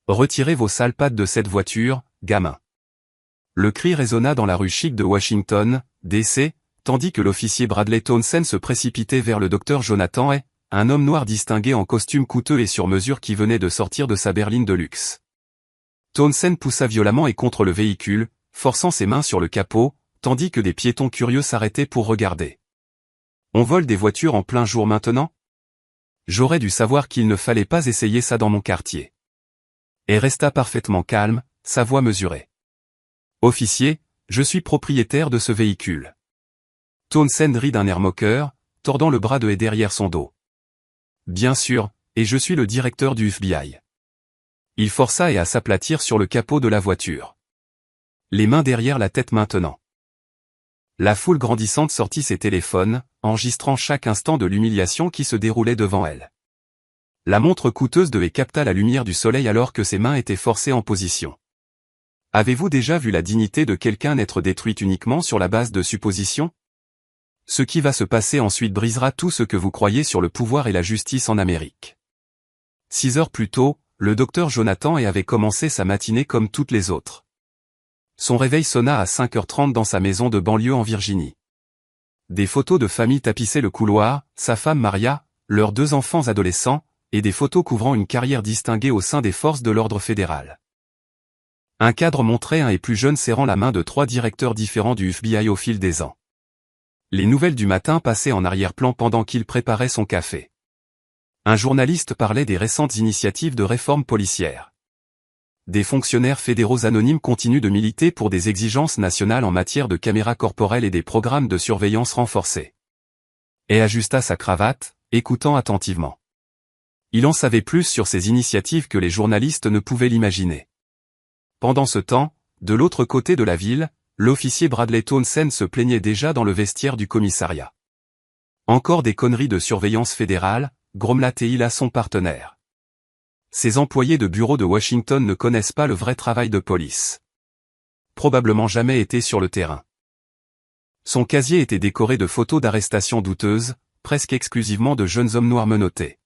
Retirez vos sales pattes de cette voiture, gamin. Le cri résonna dans la rue chic de Washington, D.C., tandis que l'officier Bradley Townsend se précipitait vers le docteur Jonathan Hay, un homme noir distingué en costume coûteux et sur mesure qui venait de sortir de sa berline de luxe. Townsend poussa violemment et contre le véhicule, forçant ses mains sur le capot, tandis que des piétons curieux s'arrêtaient pour regarder. On vole des voitures en plein jour maintenant? J'aurais dû savoir qu'il ne fallait pas essayer ça dans mon quartier. Et resta parfaitement calme, sa voix mesurée. Officier, je suis propriétaire de ce véhicule. Townsend rit d'un air moqueur, tordant le bras de Hay derrière son dos. Bien sûr, et je suis le directeur du FBI. Il força Hay à s'aplatir sur le capot de la voiture. Les mains derrière la tête maintenant. La foule grandissante sortit ses téléphones, enregistrant chaque instant de l'humiliation qui se déroulait devant elle. La montre coûteuse de Hay capta la lumière du soleil alors que ses mains étaient forcées en position. Avez-vous déjà vu la dignité de quelqu'un être détruite uniquement sur la base de suppositions? Ce qui va se passer ensuite brisera tout ce que vous croyez sur le pouvoir et la justice en Amérique. 6 heures plus tôt, le docteur Jonathan Hay avait commencé sa matinée comme toutes les autres. Son réveil sonna à 5h30 dans sa maison de banlieue en Virginie. Des photos de famille tapissaient le couloir, sa femme Maria, leurs 2 enfants adolescents, et des photos couvrant une carrière distinguée au sein des forces de l'ordre fédéral. Un cadre montrait un Hay plus jeune serrant la main de 3 directeurs différents du FBI au fil des ans. Les nouvelles du matin passaient en arrière-plan pendant qu'il préparait son café. Un journaliste parlait des récentes initiatives de réforme policière. Des fonctionnaires fédéraux anonymes continuent de militer pour des exigences nationales en matière de caméras corporelles et des programmes de surveillance renforcés. Hay ajusta sa cravate, écoutant attentivement. Il en savait plus sur ces initiatives que les journalistes ne pouvaient l'imaginer. Pendant ce temps, de l'autre côté de la ville, l'officier Bradley Townsend se plaignait déjà dans le vestiaire du commissariat. Encore des conneries de surveillance fédérale, grommela-t-il à son partenaire. Ces employés de bureau de Washington ne connaissent pas le vrai travail de police. Probablement jamais été sur le terrain. Son casier était décoré de photos d'arrestations douteuses, presque exclusivement de jeunes hommes noirs menottés.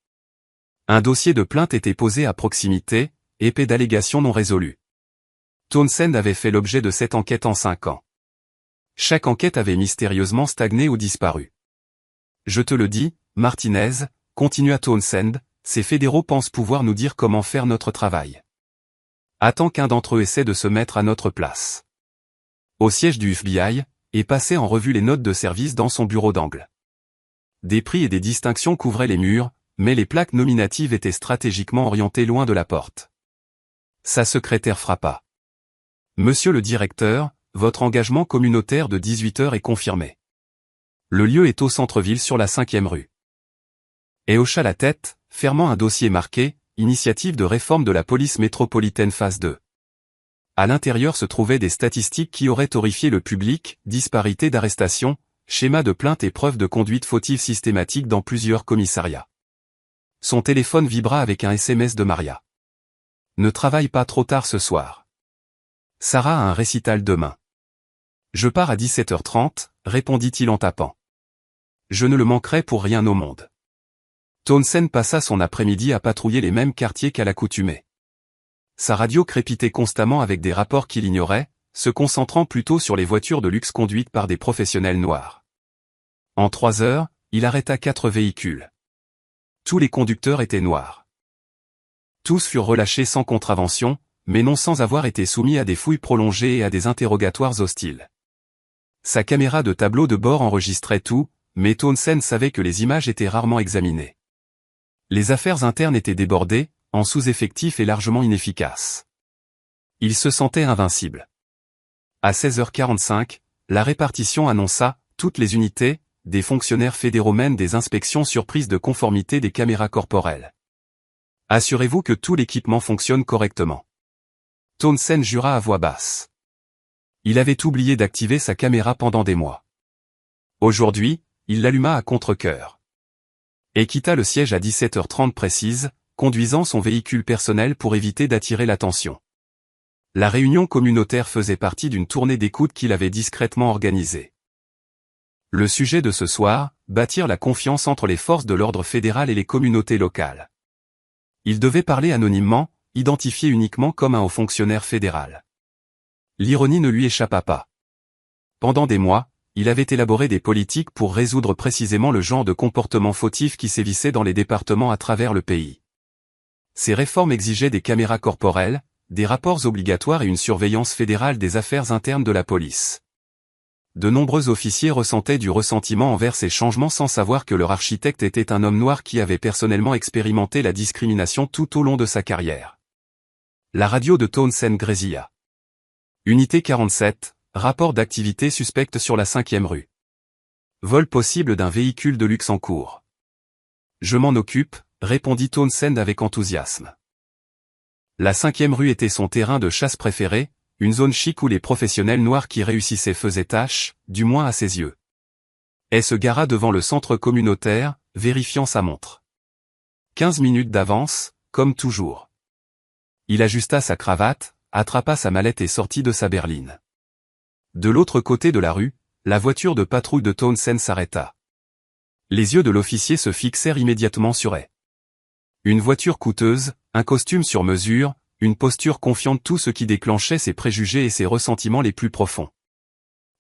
Un dossier de plainte était posé à proximité, épais d'allégations non résolues. Townsend avait fait l'objet de 7 enquêtes en 5 ans. Chaque enquête avait mystérieusement stagné ou disparu. Je te le dis, Martinez, continua Townsend, ces fédéraux pensent pouvoir nous dire comment faire notre travail. Attends qu'un d'entre eux essaie de se mettre à notre place. Au siège du FBI, Hay passait en revue les notes de service dans son bureau d'angle. Des prix et des distinctions couvraient les murs, mais les plaques nominatives étaient stratégiquement orientées loin de la porte. Sa secrétaire frappa. Monsieur le directeur, votre engagement communautaire de 18 heures est confirmé. Le lieu est au centre-ville sur la 5e rue. Hay hocha la tête, fermant un dossier marqué « Initiative de réforme de la police métropolitaine phase 2 ». À l'intérieur se trouvaient des statistiques qui auraient horrifié le public, disparité d'arrestations, schéma de plainte et preuves de conduite fautive systématique dans plusieurs commissariats. Son téléphone vibra avec un SMS de Maria. Ne travaille pas trop tard ce soir. Sarah a un récital demain. Je pars à 17h30, répondit-il en tapant. Je ne le manquerai pour rien au monde. Townsend passa son après-midi à patrouiller les mêmes quartiers qu'à l'accoutumée. Sa radio crépitait constamment avec des rapports qu'il ignorait, se concentrant plutôt sur les voitures de luxe conduites par des professionnels noirs. En 3 heures, il arrêta 4 véhicules. Tous les conducteurs étaient noirs. Tous furent relâchés sans contravention, mais non sans avoir été soumis à des fouilles prolongées et à des interrogatoires hostiles. Sa caméra de tableau de bord enregistrait tout, mais Townsend savait que les images étaient rarement examinées. Les affaires internes étaient débordées, en sous-effectif et largement inefficaces. Il se sentait invincible. À 16h45, la répartition annonça « Toutes les unités », des fonctionnaires fédéraux mènent des inspections surprises de conformité des caméras corporelles. Assurez-vous que tout l'équipement fonctionne correctement. Townsend jura à voix basse. Il avait oublié d'activer sa caméra pendant des mois. Aujourd'hui, il l'alluma à contre-cœur. Et quitta le siège à 17h30 précise, conduisant son véhicule personnel pour éviter d'attirer l'attention. La réunion communautaire faisait partie d'une tournée d'écoute qu'il avait discrètement organisée. Le sujet de ce soir, bâtir la confiance entre les forces de l'ordre fédéral et les communautés locales. Il devait parler anonymement, identifié uniquement comme un haut fonctionnaire fédéral. L'ironie ne lui échappa pas. Pendant des mois, il avait élaboré des politiques pour résoudre précisément le genre de comportement fautif qui sévissait dans les départements à travers le pays. Ces réformes exigeaient des caméras corporelles, des rapports obligatoires et une surveillance fédérale des affaires internes de la police. De nombreux officiers ressentaient du ressentiment envers ces changements sans savoir que leur architecte était un homme noir qui avait personnellement expérimenté la discrimination tout au long de sa carrière. La radio de Townsend grésilla. Unité 47, rapport d'activité suspecte sur la 5e rue. Vol possible d'un véhicule de luxe en cours. Je m'en occupe, répondit Townsend avec enthousiasme. La 5e rue était son terrain de chasse préféré, une zone chic où les professionnels noirs qui réussissaient faisaient tâche, du moins à ses yeux. Elle se gara devant le centre communautaire, vérifiant sa montre. 15 minutes d'avance, comme toujours. Il ajusta sa cravate, attrapa sa mallette et sortit de sa berline. De l'autre côté de la rue, la voiture de patrouille de Townsend s'arrêta. Les yeux de l'officier se fixèrent immédiatement sur elle. Une voiture coûteuse, un costume sur mesure, une posture confiante, tout ce qui déclenchait ses préjugés et ses ressentiments les plus profonds.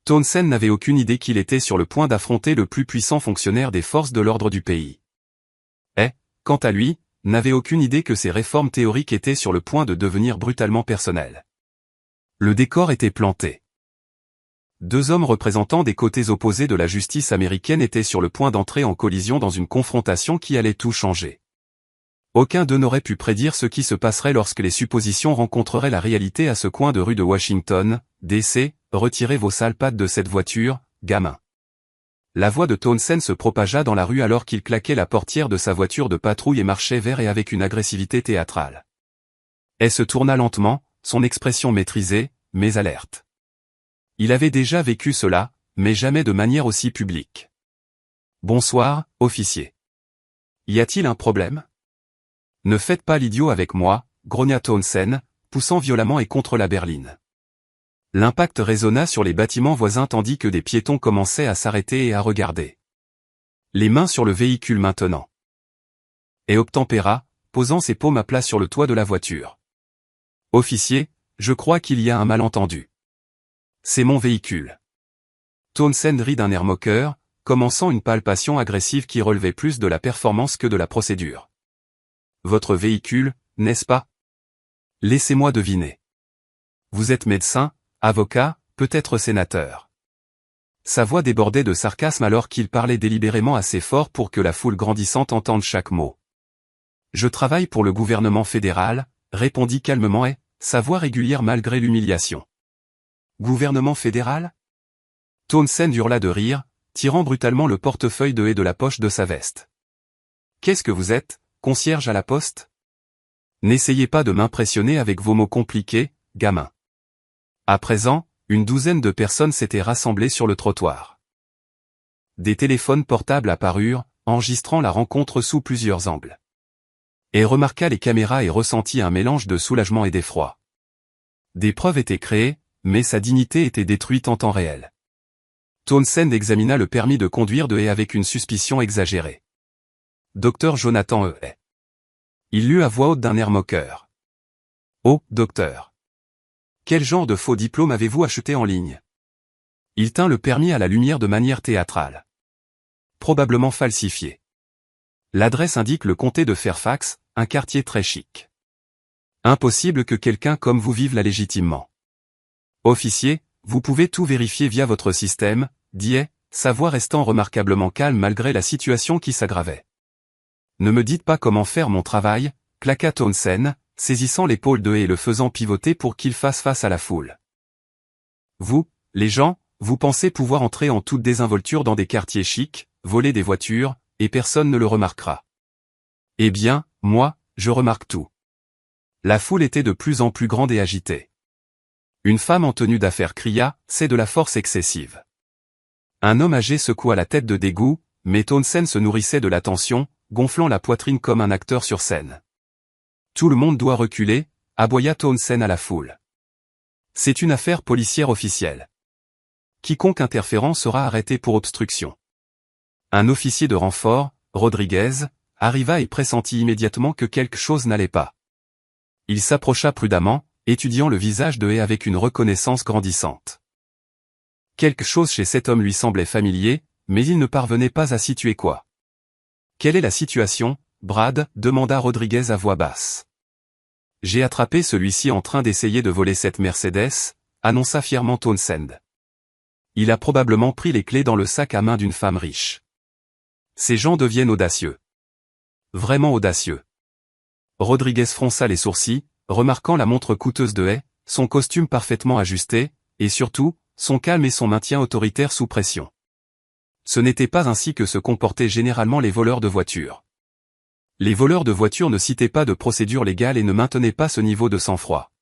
Townsend n'avait aucune idée qu'il était sur le point d'affronter le plus puissant fonctionnaire des forces de l'ordre du pays. Et, quant à lui, n'avait aucune idée que ses réformes théoriques étaient sur le point de devenir brutalement personnelles. Le décor était planté. Deux hommes représentant des côtés opposés de la justice américaine étaient sur le point d'entrer en collision dans une confrontation qui allait tout changer. Aucun d'eux n'aurait pu prédire ce qui se passerait lorsque les suppositions rencontreraient la réalité à ce coin de rue de Washington, D.C. Retirez vos sales pattes de cette voiture, gamin. La voix de Townsend se propagea dans la rue alors qu'il claquait la portière de sa voiture de patrouille et marchait vers et avec une agressivité théâtrale. Elle se tourna lentement, son expression maîtrisée, mais alerte. Il avait déjà vécu cela, mais jamais de manière aussi publique. Bonsoir, officier. Y a-t-il un problème ? Ne faites pas l'idiot avec moi, grogna Townsend, poussant violemment et contre la berline. L'impact résonna sur les bâtiments voisins tandis que des piétons commençaient à s'arrêter et à regarder. Les mains sur le véhicule maintenant. Et obtempéra, posant ses paumes à plat sur le toit de la voiture. Officier, je crois qu'il y a un malentendu. C'est mon véhicule. Townsend rit d'un air moqueur, commençant une palpation agressive qui relevait plus de la performance que de la procédure. Votre véhicule, n'est-ce pas? Laissez-moi deviner. Vous êtes médecin, avocat, peut-être sénateur. Sa voix débordait de sarcasme alors qu'il parlait délibérément assez fort pour que la foule grandissante entende chaque mot. Je travaille pour le gouvernement fédéral, répondit calmement et, sa voix régulière malgré l'humiliation. Gouvernement fédéral? Townsend hurla de rire, tirant brutalement le portefeuille de haie de la poche de sa veste. Qu'est-ce que vous êtes, concierge à la poste? N'essayez pas de m'impressionner avec vos mots compliqués, gamin. À présent, une douzaine de personnes s'étaient rassemblées sur le trottoir. Des téléphones portables apparurent, enregistrant la rencontre sous plusieurs angles. Et remarqua les caméras et ressentit un mélange de soulagement et d'effroi. Des preuves étaient créées, mais sa dignité était détruite en temps réel. Townsend examina le permis de conduire de haie avec une suspicion exagérée. Docteur Jonathan E. Il lut à voix haute d'un air moqueur. Oh, docteur. Quel genre de faux diplôme avez-vous acheté en ligne? Il tint le permis à la lumière de manière théâtrale. Probablement falsifié. L'adresse indique le comté de Fairfax, un quartier très chic. Impossible que quelqu'un comme vous vive là légitimement. Officier, vous pouvez tout vérifier via votre système, dit, sa voix restant remarquablement calme malgré la situation qui s'aggravait. Ne me dites pas comment faire mon travail, claqua Townsend, saisissant l'épaule de haie et le faisant pivoter pour qu'il fasse face à la foule. Vous, les gens, vous pensez pouvoir entrer en toute désinvolture dans des quartiers chics, voler des voitures, et personne ne le remarquera. Eh bien, moi, je remarque tout. La foule était de plus en plus grande et agitée. Une femme en tenue d'affaires cria, c'est de la force excessive. Un homme âgé secoua la tête de dégoût, mais Townsend se nourrissait de l'attention, gonflant la poitrine comme un acteur sur scène. Tout le monde doit reculer, aboya Townsend à la foule. C'est une affaire policière officielle. Quiconque interférant sera arrêté pour obstruction. Un officier de renfort, Rodriguez, arriva et pressentit immédiatement que quelque chose n'allait pas. Il s'approcha prudemment, étudiant le visage de Hay avec une reconnaissance grandissante. Quelque chose chez cet homme lui semblait familier, mais il ne parvenait pas à situer quoi. « Quelle est la situation, Brad ?» demanda Rodriguez à voix basse. « J'ai attrapé celui-ci en train d'essayer de voler cette Mercedes », annonça fièrement Townsend. « Il a probablement pris les clés dans le sac à main d'une femme riche. » Ces gens deviennent audacieux. Vraiment audacieux. Rodriguez fronça les sourcils, remarquant la montre coûteuse de Hay, son costume parfaitement ajusté, et surtout, son calme et son maintien autoritaire sous pression. Ce n'était pas ainsi que se comportaient généralement les voleurs de voitures. Les voleurs de voitures ne citaient pas de procédure légale et ne maintenaient pas ce niveau de sang-froid.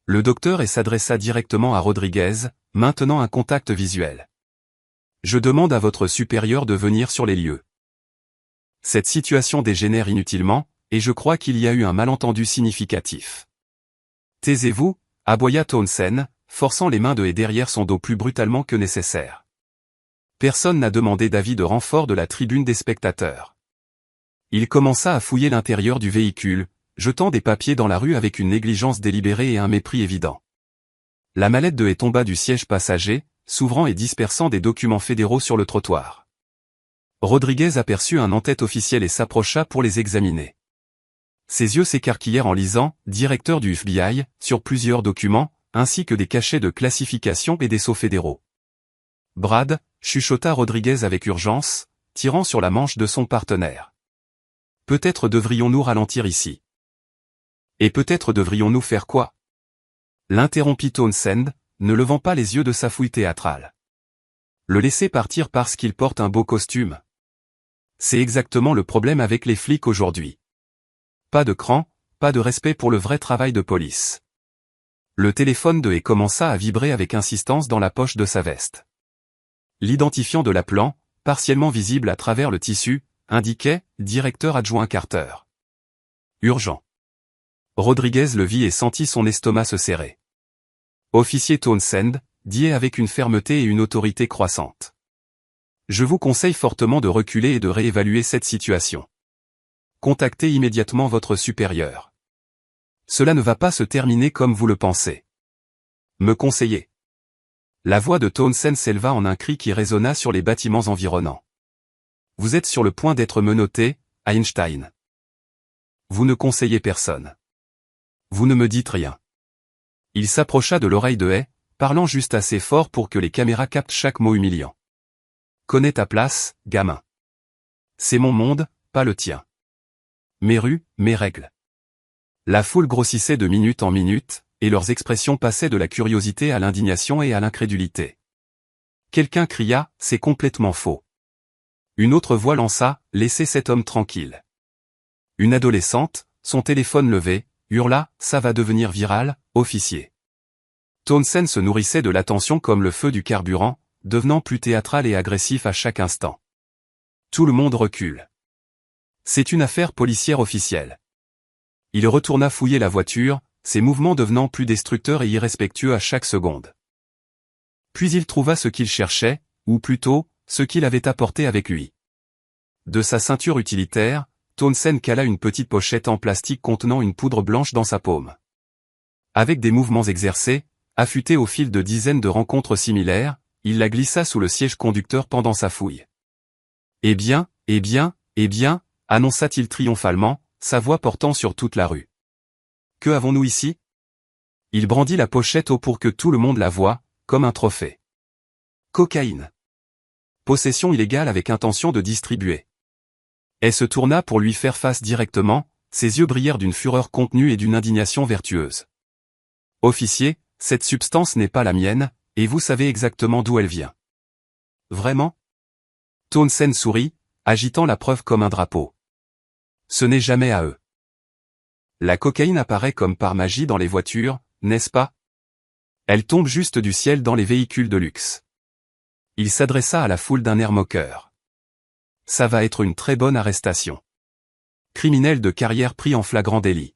Le docteur s'adressa directement à Rodriguez, maintenant un contact visuel. « Je demande à votre supérieur de venir sur les lieux. » Cette situation dégénère inutilement, et je crois qu'il y a eu un malentendu significatif. « Taisez-vous » aboya Townsend, forçant les mains de Hay derrière son dos plus brutalement que nécessaire. Personne n'a demandé d'avis de renfort de la tribune des spectateurs. Il commença à fouiller l'intérieur du véhicule, jetant des papiers dans la rue avec une négligence délibérée et un mépris évident. La mallette de Hay tomba du siège passager, s'ouvrant et dispersant des documents fédéraux sur le trottoir. Rodriguez aperçut un en-tête officiel et s'approcha pour les examiner. Ses yeux s'écarquillèrent en lisant « Directeur du FBI » sur plusieurs documents, ainsi que des cachets de classification et des sceaux fédéraux. « Brad » chuchota Rodriguez avec urgence, tirant sur la manche de son partenaire. « Peut-être devrions-nous ralentir ici. » « Et peut-être devrions-nous faire quoi ?» l'interrompit Townsend, ne levant pas les yeux de sa fouille théâtrale. « Le laisser partir parce qu'il porte un beau costume. C'est exactement le problème avec les flics aujourd'hui. Pas de cran, pas de respect pour le vrai travail de police. » Le téléphone de Hay commença à vibrer avec insistance dans la poche de sa veste. L'identifiant de l'appelant, partiellement visible à travers le tissu, indiquait « Directeur adjoint Carter. » Urgent. Rodriguez le vit et sentit son estomac se serrer. « Officier Townsend » dit Hay avec une fermeté et une autorité croissante. « Je vous conseille fortement de reculer et de réévaluer cette situation. Contactez immédiatement votre supérieur. Cela ne va pas se terminer comme vous le pensez. Me conseillez. » La voix de Townsend s'éleva en un cri qui résonna sur les bâtiments environnants. « Vous êtes sur le point d'être menotté, Einstein. Vous ne conseillez personne. Vous ne me dites rien. » Il s'approcha de l'oreille de Hay, parlant juste assez fort pour que les caméras captent chaque mot humiliant. « Connais ta place, gamin. C'est mon monde, pas le tien. Mes rues, mes règles. » La foule grossissait de minute en minute, et leurs expressions passaient de la curiosité à l'indignation et à l'incrédulité. Quelqu'un cria « C'est complètement faux ». Une autre voix lança « Laissez cet homme tranquille ». Une adolescente, son téléphone levé, hurla « Ça va devenir viral, officier ». Townsend se nourrissait de l'attention comme le feu du carburant, devenant plus théâtral et agressif à chaque instant. Tout le monde recule. C'est une affaire policière officielle. Il retourna fouiller la voiture, ses mouvements devenant plus destructeurs et irrespectueux à chaque seconde. Puis il trouva ce qu'il cherchait, ou plutôt, ce qu'il avait apporté avec lui. De sa ceinture utilitaire, Townsend cala une petite pochette en plastique contenant une poudre blanche dans sa paume. Avec des mouvements exercés, affûtés au fil de dizaines de rencontres similaires, il la glissa sous le siège conducteur pendant sa fouille. « Eh bien, annonça-t-il triomphalement, sa voix portant sur toute la rue. « Que avons-nous ici ?» Il brandit la pochette haut pour que tout le monde la voie, comme un trophée. « Cocaïne. Possession illégale avec intention de distribuer. » Elle se tourna pour lui faire face directement, ses yeux brillèrent d'une fureur contenue et d'une indignation vertueuse. « Officier, cette substance n'est pas la mienne, et vous savez exactement d'où elle vient. »« Vraiment ?» Townsend sourit, agitant la preuve comme un drapeau. « Ce n'est jamais à eux. La cocaïne apparaît comme par magie dans les voitures, n'est-ce pas? Elle tombe juste du ciel dans les véhicules de luxe. » Il s'adressa à la foule d'un air moqueur. Ça va être une très bonne arrestation. Criminel de carrière pris en flagrant délit.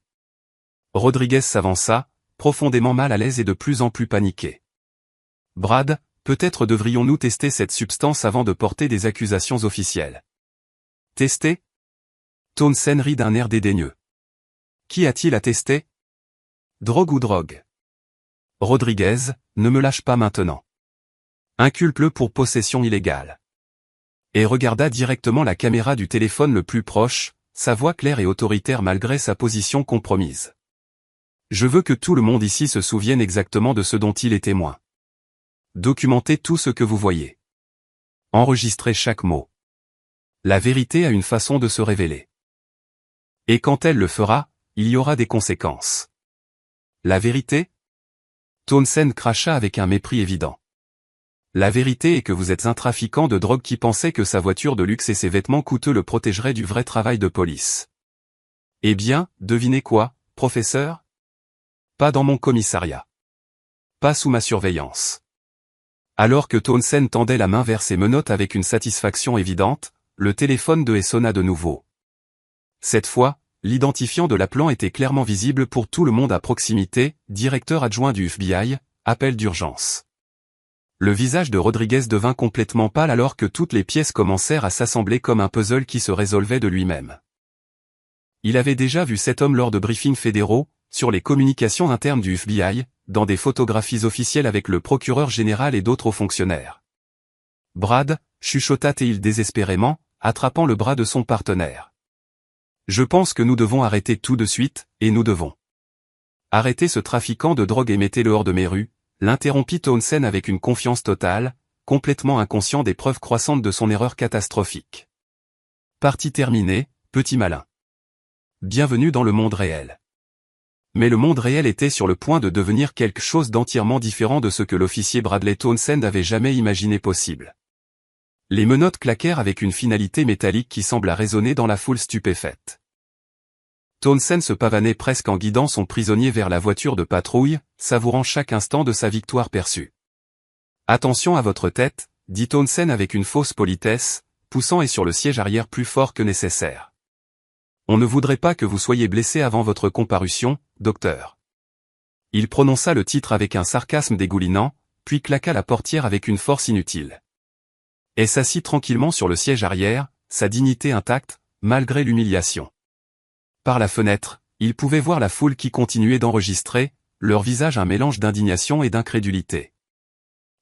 Rodriguez s'avança, profondément mal à l'aise et de plus en plus paniqué. Brad, peut-être devrions-nous tester cette substance avant de porter des accusations officielles. Tester? Townsend rit d'un air dédaigneux. Qui a-t-il à tester? Drogue ou drogue? Rodriguez, ne me lâche pas maintenant. Inculpe-le pour possession illégale. Et regarda directement la caméra du téléphone le plus proche, sa voix claire et autoritaire malgré sa position compromise. Je veux que tout le monde ici se souvienne exactement de ce dont il est témoin. Documentez tout ce que vous voyez. Enregistrez chaque mot. La vérité a une façon de se révéler. Et quand elle le fera, il y aura des conséquences. La vérité? Townsend cracha avec un mépris évident. La vérité est que vous êtes un trafiquant de drogue qui pensait que sa voiture de luxe et ses vêtements coûteux le protégeraient du vrai travail de police. Eh bien, devinez quoi, professeur? Pas dans mon commissariat. Pas sous ma surveillance. Alors que Townsend tendait la main vers ses menottes avec une satisfaction évidente, le téléphone de sonna de nouveau. Cette fois, l'identifiant de l'appelant était clairement visible pour tout le monde à proximité, directeur adjoint du FBI, appel d'urgence. Le visage de Rodriguez devint complètement pâle alors que toutes les pièces commencèrent à s'assembler comme un puzzle qui se résolvait de lui-même. Il avait déjà vu cet homme lors de briefings fédéraux, sur les communications internes du FBI, dans des photographies officielles avec le procureur général et d'autres hauts fonctionnaires. Brad, chuchota-t-il désespérément, attrapant le bras de son partenaire. Je pense que nous devons arrêter tout de suite, et nous devons. Arrêter ce trafiquant de drogue et mettez-le hors de mes rues, l'interrompit Townsend avec une confiance totale, complètement inconscient des preuves croissantes de son erreur catastrophique. Partie terminée, petit malin. Bienvenue dans le monde réel. Mais le monde réel était sur le point de devenir quelque chose d'entièrement différent de ce que l'officier Bradley Townsend avait jamais imaginé possible. Les menottes claquèrent avec une finalité métallique qui sembla résonner dans la foule stupéfaite. Townsend se pavanait presque en guidant son prisonnier vers la voiture de patrouille, savourant chaque instant de sa victoire perçue. « Attention à votre tête », dit Townsend avec une fausse politesse, poussant et sur le siège arrière plus fort que nécessaire. « On ne voudrait pas que vous soyez blessé avant votre comparution, docteur. » Il prononça le titre avec un sarcasme dégoulinant, puis claqua la portière avec une force inutile. Et s'assit tranquillement sur le siège arrière, sa dignité intacte, malgré l'humiliation. Par la fenêtre, il pouvait voir la foule qui continuait d'enregistrer, leur visage un mélange d'indignation et d'incrédulité.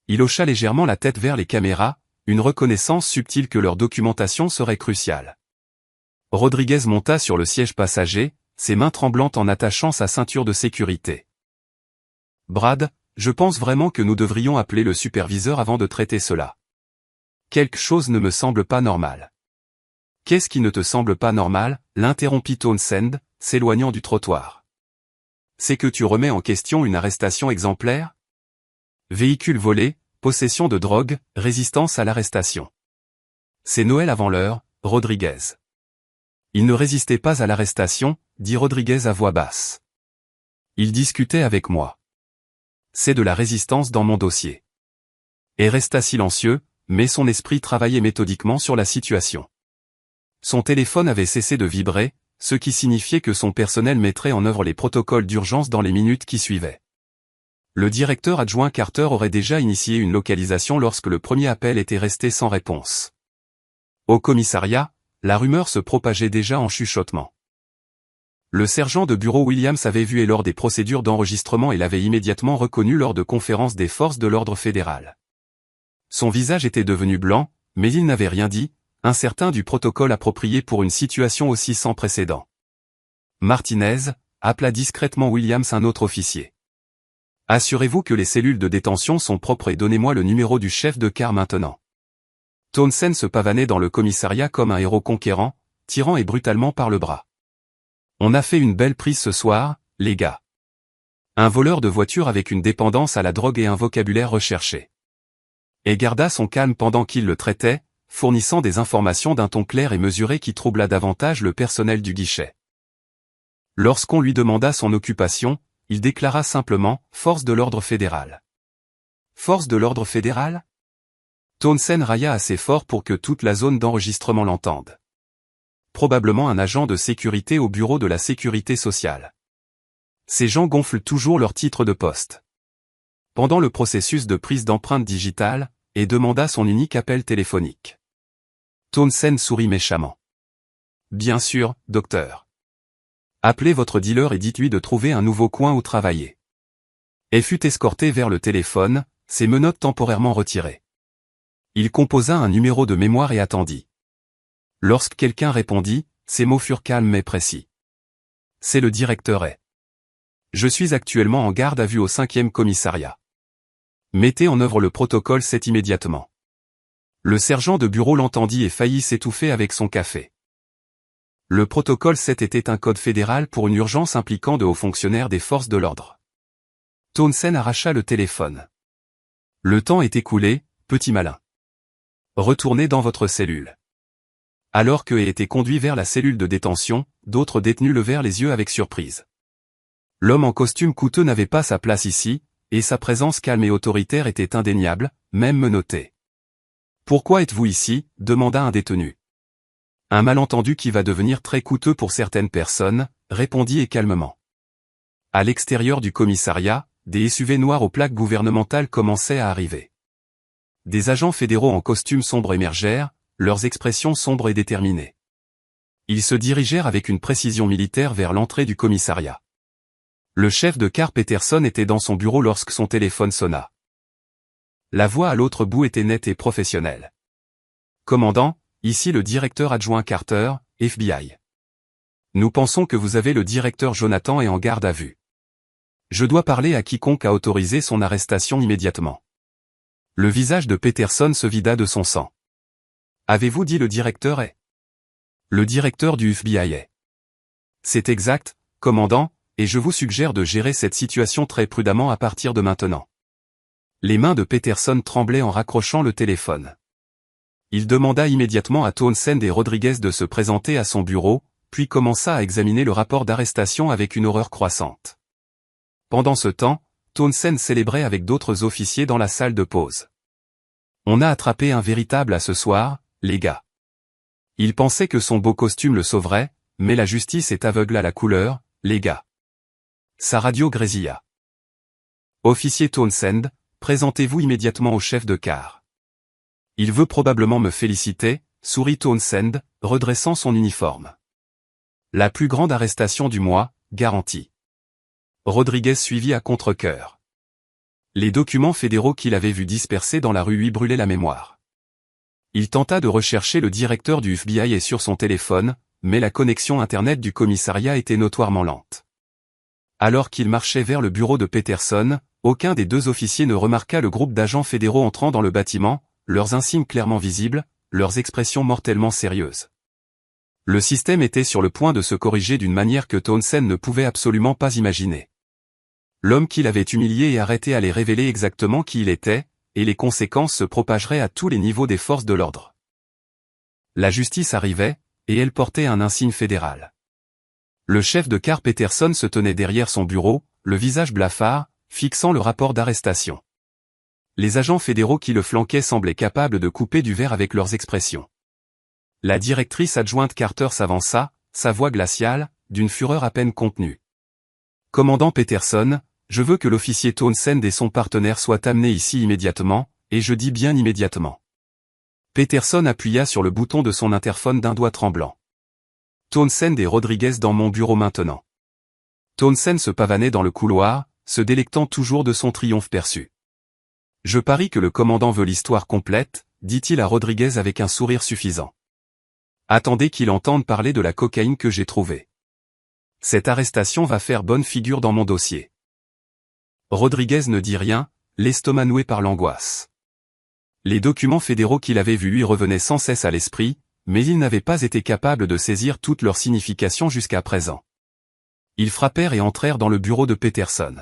Il hocha légèrement la tête vers les caméras, une reconnaissance subtile que leur documentation serait cruciale. Rodriguez monta sur le siège passager, ses mains tremblantes en attachant sa ceinture de sécurité. « Brad, je pense vraiment que nous devrions appeler le superviseur avant de traiter cela. Quelque chose ne me semble pas normal. » « Qu'est-ce qui ne te semble pas normal ?» l'interrompit Townsend, s'éloignant du trottoir. « C'est que tu remets en question une arrestation exemplaire ? Véhicule volé, possession de drogue, résistance à l'arrestation. C'est Noël avant l'heure, Rodriguez. » Il ne résistait pas à l'arrestation, dit Rodriguez à voix basse. Il discutait avec moi. C'est de la résistance dans mon dossier. Et resta silencieux, mais son esprit travaillait méthodiquement sur la situation. Son téléphone avait cessé de vibrer, ce qui signifiait que son personnel mettrait en œuvre les protocoles d'urgence dans les minutes qui suivaient. Le directeur adjoint Carter aurait déjà initié une localisation lorsque le premier appel était resté sans réponse. Au commissariat, la rumeur se propageait déjà en chuchotement. Le sergent de bureau Williams avait vu et lors des procédures d'enregistrement et l'avait immédiatement reconnu lors de conférences des forces de l'ordre fédéral. Son visage était devenu blanc, mais il n'avait rien dit, incertain du protocole approprié pour une situation aussi sans précédent. Martinez, appela discrètement Williams un autre officier. Assurez-vous que les cellules de détention sont propres et donnez-moi le numéro du chef de car maintenant. Townsend se pavanait dans le commissariat comme un héros conquérant, tirant et brutalement par le bras. On a fait une belle prise ce soir, les gars. Un voleur de voiture avec une dépendance à la drogue et un vocabulaire recherché. Et garda son calme pendant qu'il le traitait, fournissant des informations d'un ton clair et mesuré qui troubla davantage le personnel du guichet. Lorsqu'on lui demanda son occupation, il déclara simplement « Force de l'ordre fédéral ». « Force de l'ordre fédéral ?» Townsend railla assez fort pour que toute la zone d'enregistrement l'entende. Probablement un agent de sécurité au bureau de la sécurité sociale. Ces gens gonflent toujours leur titre de poste. Pendant le processus de prise d'empreinte digitale, et demanda son unique appel téléphonique. Townsend sourit méchamment. « Bien sûr, docteur. » Appelez votre dealer et dites-lui de trouver un nouveau coin où travailler. Elle fut escorté vers le téléphone, ses menottes temporairement retirées. Il composa un numéro de mémoire et attendit. Lorsque quelqu'un répondit, ses mots furent calmes mais précis. C'est le directeur est. Je suis actuellement en garde à vue au 5e commissariat. Mettez en œuvre le protocole 7 immédiatement. Le sergent de bureau l'entendit et faillit s'étouffer avec son café. Le protocole 7 était un code fédéral pour une urgence impliquant de hauts fonctionnaires des forces de l'ordre. Townsend arracha le téléphone. Le temps est écoulé, petit malin. Retournez dans votre cellule. Alors que ait été conduit vers la cellule de détention, d'autres détenus levèrent les yeux avec surprise. L'homme en costume coûteux n'avait pas sa place ici, et sa présence calme et autoritaire était indéniable, même menottée. « Pourquoi êtes-vous ici ?» demanda un détenu. « Un malentendu qui va devenir très coûteux pour certaines personnes », répondit calmement. À l'extérieur du commissariat, des SUV noirs aux plaques gouvernementales commençaient à arriver. Des agents fédéraux en costume sombre émergèrent, leurs expressions sombres et déterminées. Ils se dirigèrent avec une précision militaire vers l'entrée du commissariat. Le chef de car Peterson était dans son bureau lorsque son téléphone sonna. La voix à l'autre bout était nette et professionnelle. « Commandant, ici le directeur adjoint Carter, FBI. Nous pensons que vous avez le directeur Jonathan est en garde à vue. Je dois parler à quiconque a autorisé son arrestation immédiatement. » Le visage de Peterson se vida de son sang. « Avez-vous dit le directeur est ? » Le directeur du FBI est. « C'est exact, commandant, et je vous suggère de gérer cette situation très prudemment à partir de maintenant. » Les mains de Peterson tremblaient en raccrochant le téléphone. Il demanda immédiatement à Townsend et Rodriguez de se présenter à son bureau, puis commença à examiner le rapport d'arrestation avec une horreur croissante. Pendant ce temps, Townsend célébrait avec d'autres officiers dans la salle de pause. « On a attrapé un véritable à ce soir, les gars. » Il pensait que son beau costume le sauverait, mais la justice est aveugle à la couleur, les gars. Sa radio grésilla. « Officier Townsend, présentez-vous immédiatement au chef de car. » Il veut probablement me féliciter, sourit Townsend, redressant son uniforme. La plus grande arrestation du mois, garantie. Rodriguez suivit à contre-cœur. Les documents fédéraux qu'il avait vus dispersés dans la rue lui brûlaient la mémoire. Il tenta de rechercher le directeur du FBI et sur son téléphone, mais la connexion Internet du commissariat était notoirement lente. Alors qu'il marchait vers le bureau de Peterson, aucun des deux officiers ne remarqua le groupe d'agents fédéraux entrant dans le bâtiment, leurs insignes clairement visibles, leurs expressions mortellement sérieuses. Le système était sur le point de se corriger d'une manière que Townsend ne pouvait absolument pas imaginer. L'homme qu'il avait humilié et arrêté allait révéler exactement qui il était, et les conséquences se propageraient à tous les niveaux des forces de l'ordre. La justice arrivait, et elle portait un insigne fédéral. Le chef de car Peterson se tenait derrière son bureau, le visage blafard, fixant le rapport d'arrestation. Les agents fédéraux qui le flanquaient semblaient capables de couper du verre avec leurs expressions. La directrice adjointe Carter s'avança, sa voix glaciale, d'une fureur à peine contenue. « Commandant Peterson, je veux que l'officier Townsend et son partenaire soient amenés ici immédiatement, et je dis bien immédiatement. » Peterson appuya sur le bouton de son interphone d'un doigt tremblant. « Townsend et Rodriguez dans mon bureau maintenant. » Townsend se pavanait dans le couloir, se délectant toujours de son triomphe perçu. « Je parie que le commandant veut l'histoire complète, » dit-il à Rodriguez avec un sourire suffisant. « Attendez qu'il entende parler de la cocaïne que j'ai trouvée. Cette arrestation va faire bonne figure dans mon dossier. » Rodriguez ne dit rien, l'estomac noué par l'angoisse. Les documents fédéraux qu'il avait vus lui revenaient sans cesse à l'esprit, mais il n'avait pas été capable de saisir toute leur signification jusqu'à présent. Ils frappèrent et entrèrent dans le bureau de Peterson.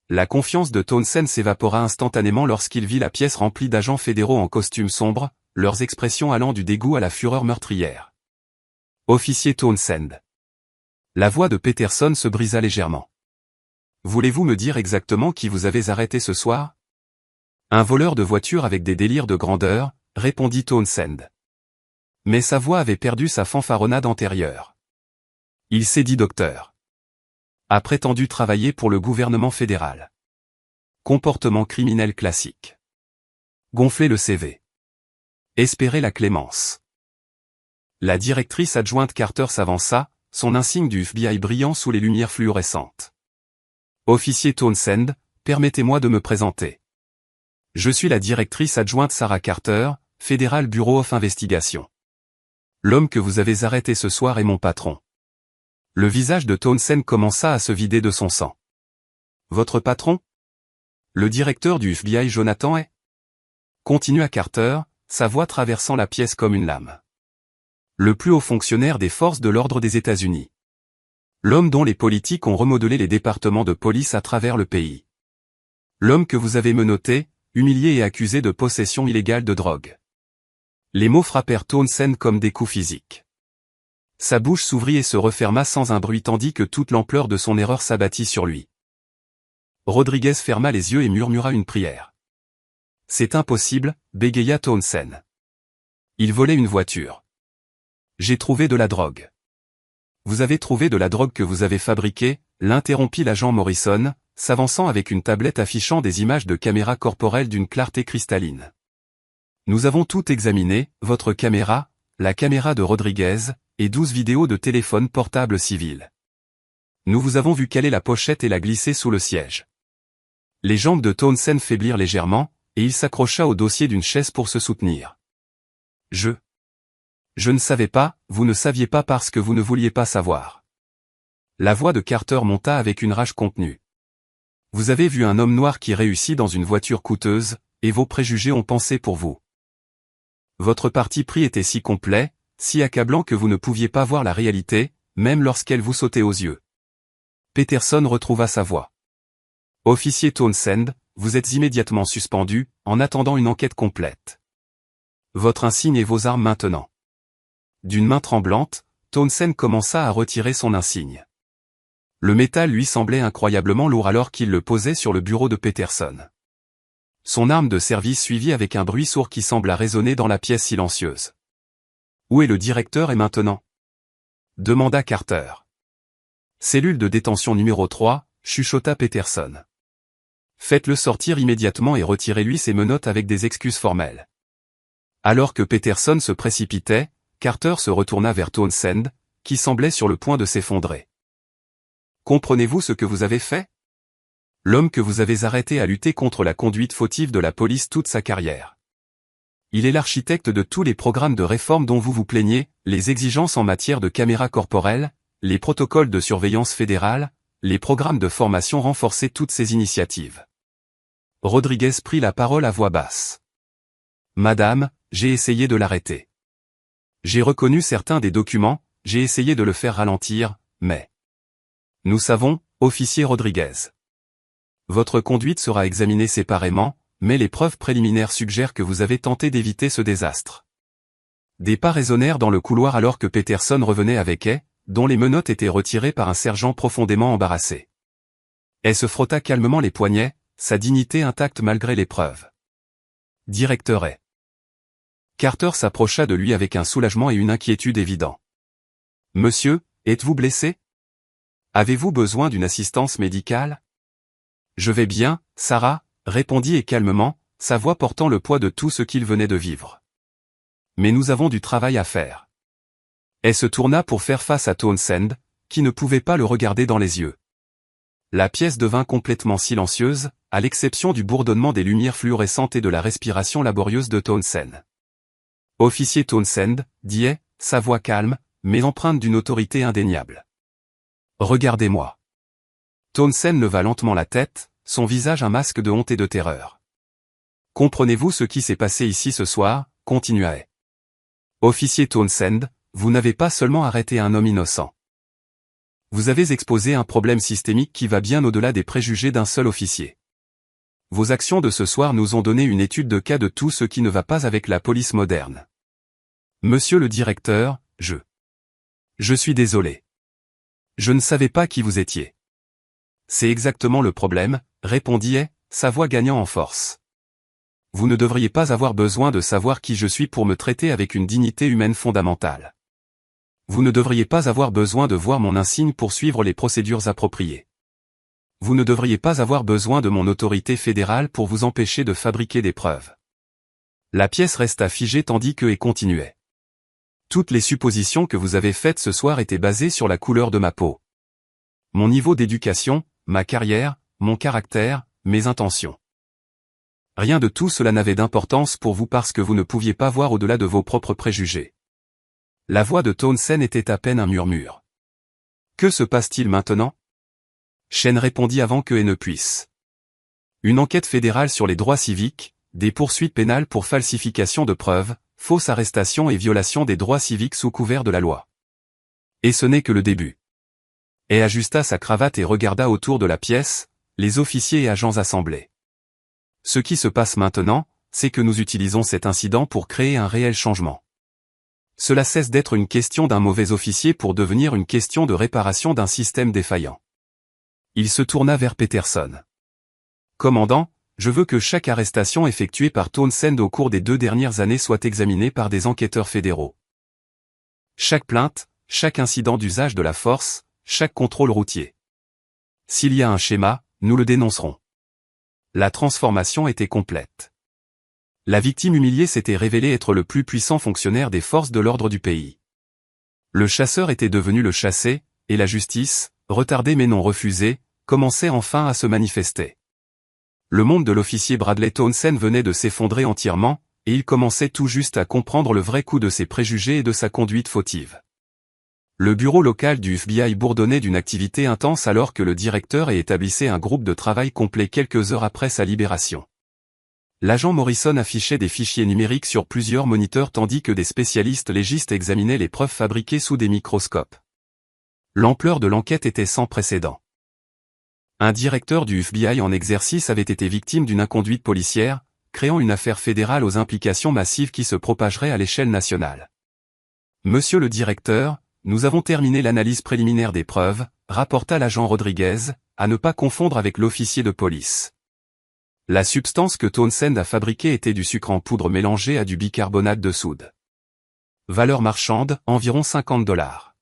La confiance de Townsend s'évapora instantanément lorsqu'il vit la pièce remplie d'agents fédéraux en costume sombre, leurs expressions allant du dégoût à la fureur meurtrière. « Officier Townsend. » La voix de Peterson se brisa légèrement. « Voulez-vous me dire exactement qui vous avez arrêté ce soir ? » « Un voleur de voiture avec des délires de grandeur, » répondit Townsend. Mais sa voix avait perdu sa fanfaronnade antérieure. Il s'est dit docteur. A prétendu travailler pour le gouvernement fédéral. Comportement criminel classique. Gonfler le CV. Espérer la clémence. La directrice adjointe Carter s'avança, son insigne du FBI brillant sous les lumières fluorescentes. Officier Townsend, permettez-moi de me présenter. Je suis la directrice adjointe Sarah Carter, Federal Bureau of Investigation. L'homme que vous avez arrêté ce soir est mon patron. Le visage de Townsend commença à se vider de son sang. Votre patron? Le directeur du FBI Jonathan est? Continua Carter, sa voix traversant la pièce comme une lame. Le plus haut fonctionnaire des forces de l'ordre des États-Unis. L'homme dont les politiques ont remodelé les départements de police à travers le pays. L'homme que vous avez menotté, humilié et accusé de possession illégale de drogue. Les mots frappèrent Townsend comme des coups physiques. Sa bouche s'ouvrit et se referma sans un bruit tandis que toute l'ampleur de son erreur s'abattit sur lui. Rodriguez ferma les yeux et murmura une prière. C'est impossible, bégaya Townsend. Il volait une voiture. J'ai trouvé de la drogue. Vous avez trouvé de la drogue que vous avez fabriquée, l'interrompit l'agent Morrison, s'avançant avec une tablette affichant des images de caméras corporelles d'une clarté cristalline. Nous avons tout examiné, votre caméra, la caméra de Rodriguez, et 12 vidéos de téléphone portable civil. Nous vous avons vu caler la pochette et la glisser sous le siège. Les jambes de Townsend faiblirent légèrement, et il s'accrocha au dossier d'une chaise pour se soutenir. Je ne savais pas, vous ne saviez pas parce que vous ne vouliez pas savoir. La voix de Carter monta avec une rage contenue. Vous avez vu un homme noir qui réussit dans une voiture coûteuse, et vos préjugés ont pensé pour vous. Votre parti pris était si complet, si accablant que vous ne pouviez pas voir la réalité, même lorsqu'elle vous sautait aux yeux. Peterson retrouva sa voix. Officier Townsend, vous êtes immédiatement suspendu, en attendant une enquête complète. Votre insigne et vos armes maintenant. D'une main tremblante, Townsend commença à retirer son insigne. Le métal lui semblait incroyablement lourd alors qu'il le posait sur le bureau de Peterson. Son arme de service suivit avec un bruit sourd qui sembla résonner dans la pièce silencieuse. Où est le directeur et maintenant? Demanda Carter. Cellule de détention numéro 3, chuchota Peterson. Faites-le sortir immédiatement et retirez-lui ses menottes avec des excuses formelles. Alors que Peterson se précipitait, Carter se retourna vers Townsend, qui semblait sur le point de s'effondrer. Comprenez-vous ce que vous avez fait? L'homme que vous avez arrêté a lutté contre la conduite fautive de la police toute sa carrière. Il est l'architecte de tous les programmes de réforme dont vous vous plaignez, les exigences en matière de caméras corporelles, les protocoles de surveillance fédérale, les programmes de formation renforcés, toutes ces initiatives. Rodriguez prit la parole à voix basse. Madame, j'ai essayé de l'arrêter. J'ai reconnu certains des documents, j'ai essayé de le faire ralentir, mais... Nous savons, officier Rodriguez. Votre conduite sera examinée séparément, mais les preuves préliminaires suggèrent que vous avez tenté d'éviter ce désastre. Des pas résonnèrent dans le couloir alors que Peterson revenait avec Hay, dont les menottes étaient retirées par un sergent profondément embarrassé. Hay se frotta calmement les poignets, sa dignité intacte malgré l'épreuve. Directeur Hay. Carter s'approcha de lui avec un soulagement et une inquiétude évidents. Monsieur, êtes-vous blessé? Avez-vous besoin d'une assistance médicale? Je vais bien, Sarah, répondit Hay calmement, sa voix portant le poids de tout ce qu'il venait de vivre. Mais nous avons du travail à faire. Hay se tourna pour faire face à Townsend, qui ne pouvait pas le regarder dans les yeux. La pièce devint complètement silencieuse, à l'exception du bourdonnement des lumières fluorescentes et de la respiration laborieuse de Townsend. Officier Townsend, dit Hay, sa voix calme, mais empreinte d'une autorité indéniable. Regardez-moi. Townsend leva lentement la tête, son visage un masque de honte et de terreur. Comprenez-vous ce qui s'est passé ici ce soir? Continua Hay. Officier Townsend, vous n'avez pas seulement arrêté un homme innocent. Vous avez exposé un problème systémique qui va bien au-delà des préjugés d'un seul officier. Vos actions de ce soir nous ont donné une étude de cas de tout ce qui ne va pas avec la police moderne. Monsieur le directeur, je suis désolé. Je ne savais pas qui vous étiez. C'est exactement le problème, répondit Hay, sa voix gagnant en force. Vous ne devriez pas avoir besoin de savoir qui je suis pour me traiter avec une dignité humaine fondamentale. Vous ne devriez pas avoir besoin de voir mon insigne pour suivre les procédures appropriées. Vous ne devriez pas avoir besoin de mon autorité fédérale pour vous empêcher de fabriquer des preuves. La pièce resta figée tandis que Hay continuait. Toutes les suppositions que vous avez faites ce soir étaient basées sur la couleur de ma peau. Mon niveau d'éducation, ma carrière, mon caractère, mes intentions. Rien de tout cela n'avait d'importance pour vous parce que vous ne pouviez pas voir au-delà de vos propres préjugés. La voix de Townsend était à peine un murmure. Que se passe-t-il maintenant? Chen répondit avant que ne puisse. Une enquête fédérale sur les droits civiques, des poursuites pénales pour falsification de preuves, fausse arrestation et violation des droits civiques sous couvert de la loi. Et ce n'est que le début. Et ajusta sa cravate et regarda autour de la pièce, les officiers et agents assemblés. Ce qui se passe maintenant, c'est que nous utilisons cet incident pour créer un réel changement. Cela cesse d'être une question d'un mauvais officier pour devenir une question de réparation d'un système défaillant. Il se tourna vers Peterson. Commandant, je veux que chaque arrestation effectuée par Townsend au cours des 2 dernières années soit examinée par des enquêteurs fédéraux. Chaque plainte, chaque incident d'usage de la force, chaque contrôle routier. S'il y a un schéma, nous le dénoncerons. La transformation était complète. La victime humiliée s'était révélée être le plus puissant fonctionnaire des forces de l'ordre du pays. Le chasseur était devenu le chassé, et la justice, retardée mais non refusée, commençait enfin à se manifester. Le monde de l'officier Bradley Townsend venait de s'effondrer entièrement, et il commençait tout juste à comprendre le vrai coût de ses préjugés et de sa conduite fautive. Le bureau local du FBI bourdonnait d'une activité intense alors que le directeur établissait un groupe de travail complet quelques heures après sa libération. L'agent Morrison affichait des fichiers numériques sur plusieurs moniteurs tandis que des spécialistes légistes examinaient les preuves fabriquées sous des microscopes. L'ampleur de l'enquête était sans précédent. Un directeur du FBI en exercice avait été victime d'une inconduite policière, créant une affaire fédérale aux implications massives qui se propageraient à l'échelle nationale. Monsieur le directeur, nous avons terminé l'analyse préliminaire des preuves, rapporta l'agent Rodriguez, à ne pas confondre avec l'officier de police. La substance que Townsend a fabriquée était du sucre en poudre mélangé à du bicarbonate de soude. Valeur marchande, environ $50.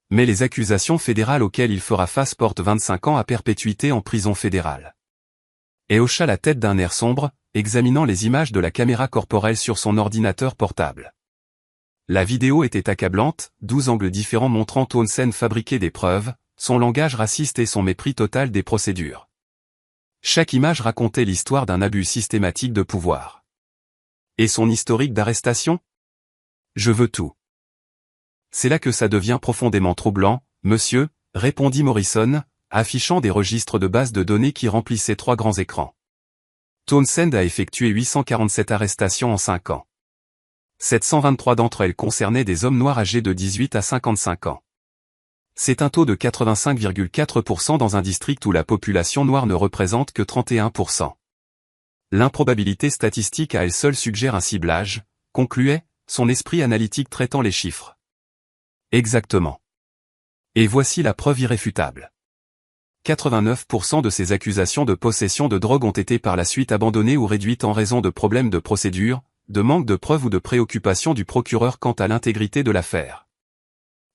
Mais les accusations fédérales auxquelles il fera face portent 25 ans à perpétuité en prison fédérale. Et hocha la tête d'un air sombre, examinant les images de la caméra corporelle sur son ordinateur portable. La vidéo était accablante, 12 angles différents montrant Townsend fabriquer des preuves, son langage raciste et son mépris total des procédures. Chaque image racontait l'histoire d'un abus systématique de pouvoir. Et son historique d'arrestation? Je veux tout. C'est là que ça devient profondément troublant, monsieur, répondit Morrison, affichant des registres de bases de données qui remplissaient 3 grands écrans. Townsend a effectué 847 arrestations en 5 ans. 723 d'entre elles concernaient des hommes noirs âgés de 18 à 55 ans. C'est un taux de 85,4% dans un district où la population noire ne représente que 31%. L'improbabilité statistique à elle seule suggère un ciblage, concluait, son esprit analytique traitant les chiffres. Exactement. Et voici la preuve irréfutable. 89% de ces accusations de possession de drogue ont été par la suite abandonnées ou réduites en raison de problèmes de procédure, de manque de preuves ou de préoccupation du procureur quant à l'intégrité de l'affaire.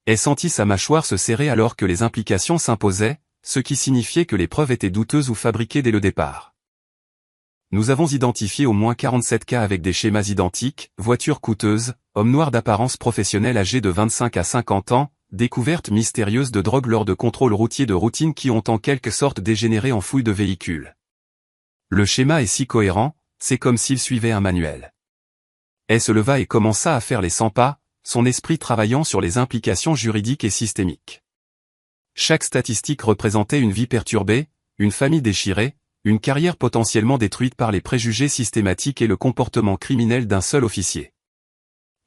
Elle sentit sa mâchoire se serrer alors que les implications s'imposaient, ce qui signifiait que les preuves étaient douteuses ou fabriquées dès le départ. Nous avons identifié au moins 47 cas avec des schémas identiques, voitures coûteuses, hommes noirs d'apparence professionnelle âgés de 25 à 50 ans, découvertes mystérieuses de drogue lors de contrôles routiers de routine qui ont en quelque sorte dégénéré en fouilles de véhicules. Le schéma est si cohérent, c'est comme s'il suivait un manuel. Elle se leva et commença à faire les 100 pas, son esprit travaillant sur les implications juridiques et systémiques. Chaque statistique représentait une vie perturbée, une famille déchirée, une carrière potentiellement détruite par les préjugés systématiques et le comportement criminel d'un seul officier.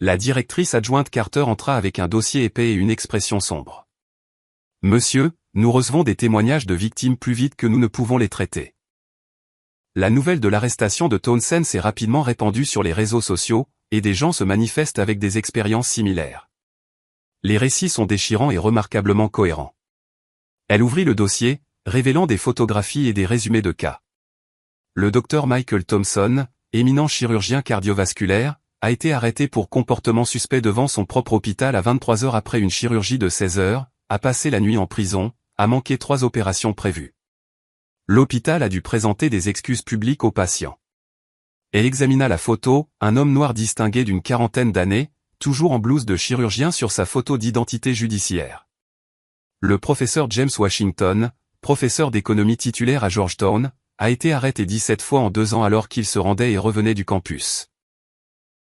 La directrice adjointe Carter entra avec un dossier épais et une expression sombre. « Monsieur, nous recevons des témoignages de victimes plus vite que nous ne pouvons les traiter. » La nouvelle de l'arrestation de Townsend s'est rapidement répandue sur les réseaux sociaux, et des gens se manifestent avec des expériences similaires. Les récits sont déchirants et remarquablement cohérents. Elle ouvrit le dossier, révélant des photographies et des résumés de cas. Le docteur Michael Thompson, éminent chirurgien cardiovasculaire, a été arrêté pour comportement suspect devant son propre hôpital à 23 heures après une chirurgie de 16 heures, a passé la nuit en prison, a manqué 3 opérations prévues. L'hôpital a dû présenter des excuses publiques aux patients. Elle examina la photo, un homme noir distingué d'une 40aine d'années, toujours en blouse de chirurgien sur sa photo d'identité judiciaire. Le professeur James Washington, professeur d'économie titulaire à Georgetown, a été arrêté 17 fois en 2 ans alors qu'il se rendait et revenait du campus.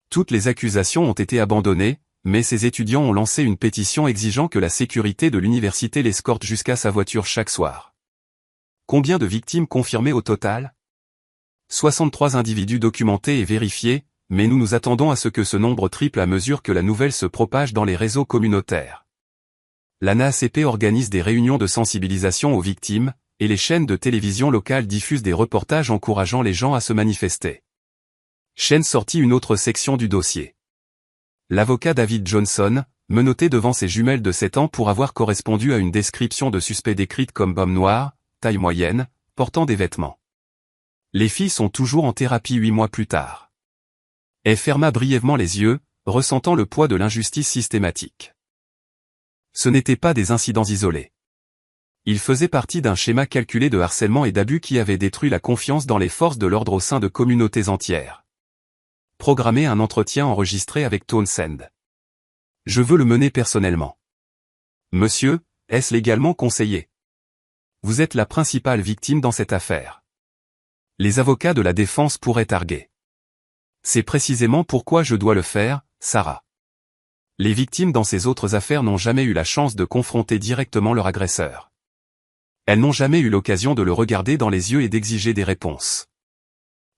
Toutes les accusations ont été abandonnées, mais ses étudiants ont lancé une pétition exigeant que la sécurité de l'université l'escorte jusqu'à sa voiture chaque soir. Combien de victimes confirmées au total ? 63 individus documentés et vérifiés, mais nous nous attendons à ce que ce nombre triple à mesure que la nouvelle se propage dans les réseaux communautaires. La NAACP organise des réunions de sensibilisation aux victimes, et les chaînes de télévision locales diffusent des reportages encourageant les gens à se manifester. Chaîne sortit une autre section du dossier. L'avocat David Johnson, menotté devant ses jumelles de 7 ans pour avoir correspondu à une description de suspect décrite comme homme noir, taille moyenne, portant des vêtements. Les filles sont toujours en thérapie 8 mois plus tard. Elle ferma brièvement les yeux, ressentant le poids de l'injustice systématique. Ce n'étaient pas des incidents isolés. Ils faisaient partie d'un schéma calculé de harcèlement et d'abus qui avait détruit la confiance dans les forces de l'ordre au sein de communautés entières. Programmer un entretien enregistré avec Townsend. Je veux le mener personnellement. Monsieur, est-ce légalement conseillé? Vous êtes la principale victime dans cette affaire. Les avocats de la défense pourraient arguer. C'est précisément pourquoi je dois le faire, Sarah. Les victimes dans ces autres affaires n'ont jamais eu la chance de confronter directement leur agresseur. Elles n'ont jamais eu l'occasion de le regarder dans les yeux et d'exiger des réponses.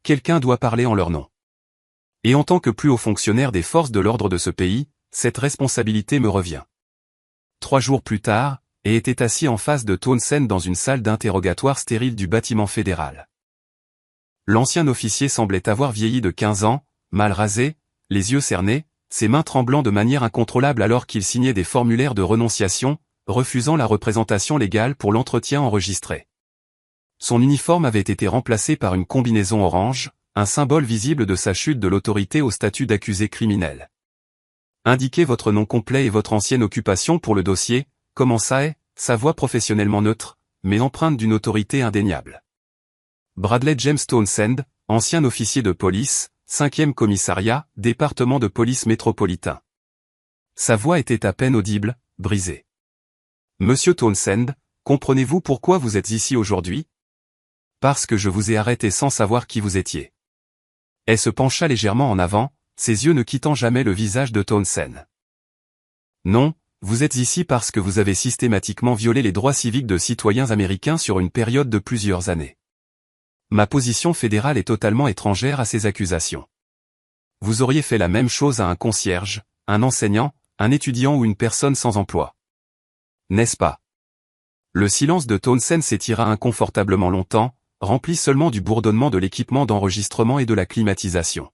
Quelqu'un doit parler en leur nom. Et en tant que plus haut fonctionnaire des forces de l'ordre de ce pays, cette responsabilité me revient. 3 jours plus tard, et était assis en face de Townsend dans une salle d'interrogatoire stérile du bâtiment fédéral. L'ancien officier semblait avoir vieilli de 15 ans, mal rasé, les yeux cernés, ses mains tremblant de manière incontrôlable alors qu'il signait des formulaires de renonciation, refusant la représentation légale pour l'entretien enregistré. Son uniforme avait été remplacé par une combinaison orange, un symbole visible de sa chute de l'autorité au statut d'accusé criminel. Indiquez votre nom complet et votre ancienne occupation pour le dossier, commença sa voix professionnellement neutre, mais empreinte d'une autorité indéniable. Bradley James Townsend, ancien officier de police, 5e commissariat, département de police métropolitain. Sa voix était à peine audible, brisée. Monsieur Townsend, comprenez-vous pourquoi vous êtes ici aujourd'hui? Parce que je vous ai arrêté sans savoir qui vous étiez. Elle se pencha légèrement en avant, ses yeux ne quittant jamais le visage de Townsend. Non, vous êtes ici parce que vous avez systématiquement violé les droits civiques de citoyens américains sur une période de plusieurs années. Ma position fédérale est totalement étrangère à ces accusations. Vous auriez fait la même chose à un concierge, un enseignant, un étudiant ou une personne sans emploi. N'est-ce pas? Le silence de Townsend s'étira inconfortablement longtemps, rempli seulement du bourdonnement de l'équipement d'enregistrement et de la climatisation.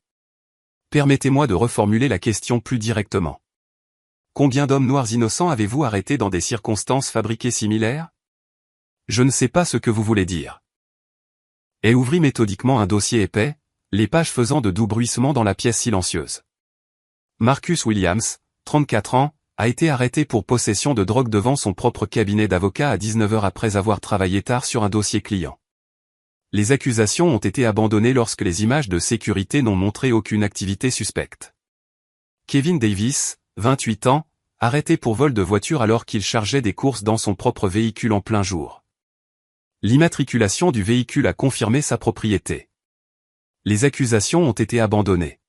Permettez-moi de reformuler la question plus directement. Combien d'hommes noirs innocents avez-vous arrêtés dans des circonstances fabriquées similaires? Je ne sais pas ce que vous voulez dire. Et ouvrit méthodiquement un dossier épais, les pages faisant de doux bruissements dans la pièce silencieuse. Marcus Williams, 34 ans, a été arrêté pour possession de drogue devant son propre cabinet d'avocat à 19 heures après avoir travaillé tard sur un dossier client. Les accusations ont été abandonnées lorsque les images de sécurité n'ont montré aucune activité suspecte. Kevin Davis, 28 ans, arrêté pour vol de voiture alors qu'il chargeait des courses dans son propre véhicule en plein jour. L'immatriculation du véhicule a confirmé sa propriété. Les accusations ont été abandonnées.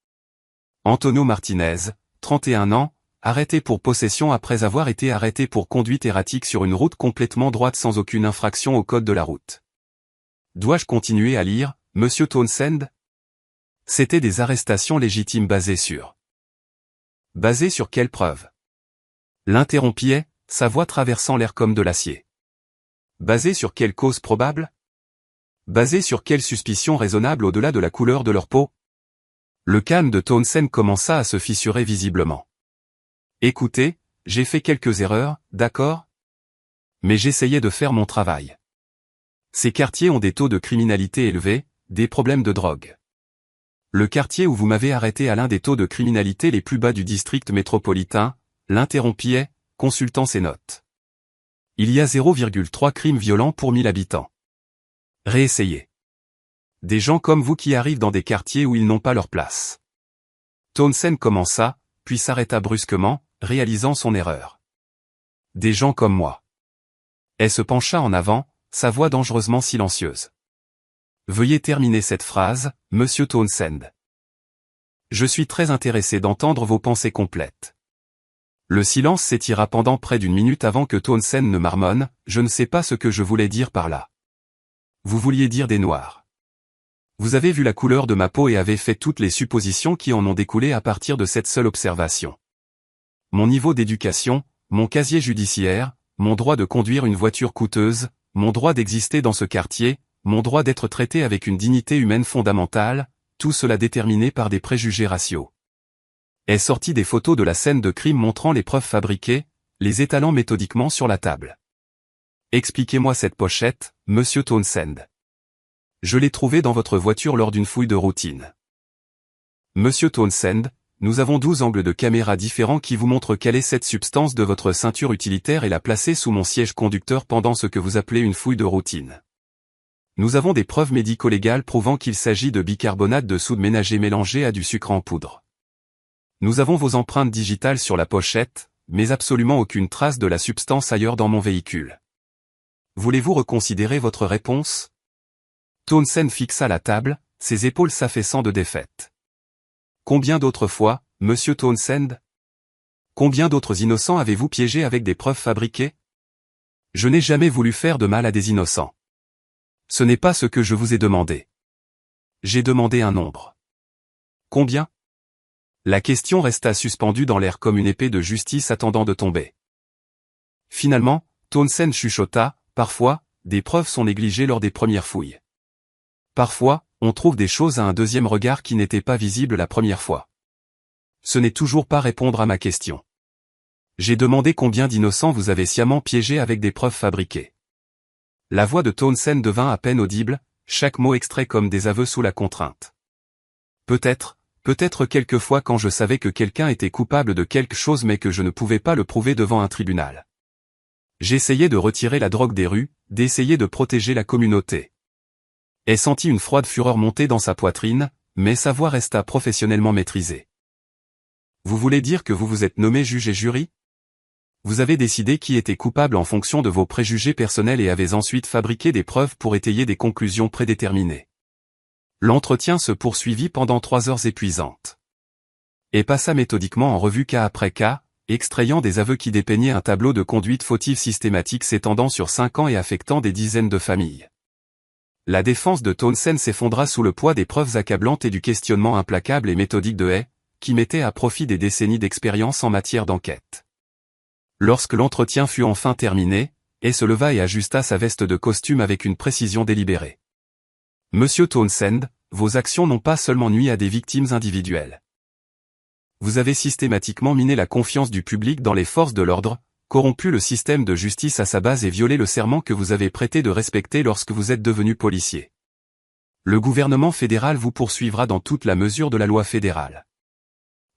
Antonio Martinez, 31 ans, arrêté pour possession après avoir été arrêté pour conduite erratique sur une route complètement droite sans aucune infraction au code de la route. Dois-je continuer à lire, Monsieur Townsend? C'étaient des arrestations légitimes basées sur... Basées sur quelles preuves? L'interrompit, sa voix traversant l'air comme de l'acier. Basées sur quelle cause probable? Basées sur quelle suspicion raisonnable au-delà de la couleur de leur peau? Le calme de Townsend commença à se fissurer visiblement. Écoutez, j'ai fait quelques erreurs, d'accord? Mais j'essayais de faire mon travail. Ces quartiers ont des taux de criminalité élevés, des problèmes de drogue. Le quartier où vous m'avez arrêté a l'un des taux de criminalité les plus bas du district métropolitain, l'interrompit, consultant ses notes. Il y a 0,3 crimes violents pour 1000 habitants. Réessayez. Des gens comme vous qui arrivent dans des quartiers où ils n'ont pas leur place. Townsend commença, puis s'arrêta brusquement, réalisant son erreur. Des gens comme moi. Elle se pencha en avant, sa voix dangereusement silencieuse. Veuillez terminer cette phrase, Monsieur Townsend. Je suis très intéressé d'entendre vos pensées complètes. Le silence s'étira pendant près d'une minute avant que Townsend ne marmonne, je ne sais pas ce que je voulais dire par là. Vous vouliez dire des noirs. Vous avez vu la couleur de ma peau et avez fait toutes les suppositions qui en ont découlé à partir de cette seule observation. Mon niveau d'éducation, mon casier judiciaire, mon droit de conduire une voiture coûteuse, mon droit d'exister dans ce quartier, mon droit d'être traité avec une dignité humaine fondamentale, tout cela déterminé par des préjugés raciaux. Est sorti des photos de la scène de crime montrant les preuves fabriquées, les étalant méthodiquement sur la table. Expliquez-moi cette pochette, Monsieur Townsend. Je l'ai trouvée dans votre voiture lors d'une fouille de routine. Monsieur Townsend, nous avons 12 angles de caméra différents qui vous montrent quelle est cette substance de votre ceinture utilitaire et la placer sous mon siège conducteur pendant ce que vous appelez une fouille de routine. Nous avons des preuves médico-légales prouvant qu'il s'agit de bicarbonate de soude ménager mélangé à du sucre en poudre. Nous avons vos empreintes digitales sur la pochette, mais absolument aucune trace de la substance ailleurs dans mon véhicule. Voulez-vous reconsidérer votre réponse? Townsend fixa la table, ses épaules s'affaissant de défaite. Combien d'autres fois, Monsieur Townsend? Combien d'autres innocents avez-vous piégés avec des preuves fabriquées? Je n'ai jamais voulu faire de mal à des innocents. Ce n'est pas ce que je vous ai demandé. J'ai demandé un nombre. Combien? La question resta suspendue dans l'air comme une épée de justice attendant de tomber. Finalement, Townsend chuchota, parfois, des preuves sont négligées lors des premières fouilles. Parfois, on trouve des choses à un deuxième regard qui n'étaient pas visibles la première fois. Ce n'est toujours pas répondre à ma question. J'ai demandé combien d'innocents vous avez sciemment piégés avec des preuves fabriquées. La voix de Townsend devint à peine audible, chaque mot extrait comme des aveux sous la contrainte. Peut-être quelquefois quand je savais que quelqu'un était coupable de quelque chose mais que je ne pouvais pas le prouver devant un tribunal. J'essayais de retirer la drogue des rues, d'essayer de protéger la communauté. Elle sentit une froide fureur monter dans sa poitrine, mais sa voix resta professionnellement maîtrisée. Vous voulez dire que vous vous êtes nommé juge et jury? Vous avez décidé qui était coupable en fonction de vos préjugés personnels et avez ensuite fabriqué des preuves pour étayer des conclusions prédéterminées. L'entretien se poursuivit pendant 3 heures épuisantes. Et passa méthodiquement en revue cas après cas, extrayant des aveux qui dépeignaient un tableau de conduite fautive systématique s'étendant sur 5 ans et affectant des dizaines de familles. La défense de Townsend s'effondra sous le poids des preuves accablantes et du questionnement implacable et méthodique de Hay, qui mettait à profit des décennies d'expérience en matière d'enquête. Lorsque l'entretien fut enfin terminé, Hay se leva et ajusta sa veste de costume avec une précision délibérée. Monsieur Townsend, vos actions n'ont pas seulement nui à des victimes individuelles. Vous avez systématiquement miné la confiance du public dans les forces de l'ordre, corrompu le système de justice à sa base et violé le serment que vous avez prêté de respecter lorsque vous êtes devenu policier. Le gouvernement fédéral vous poursuivra dans toute la mesure de la loi fédérale.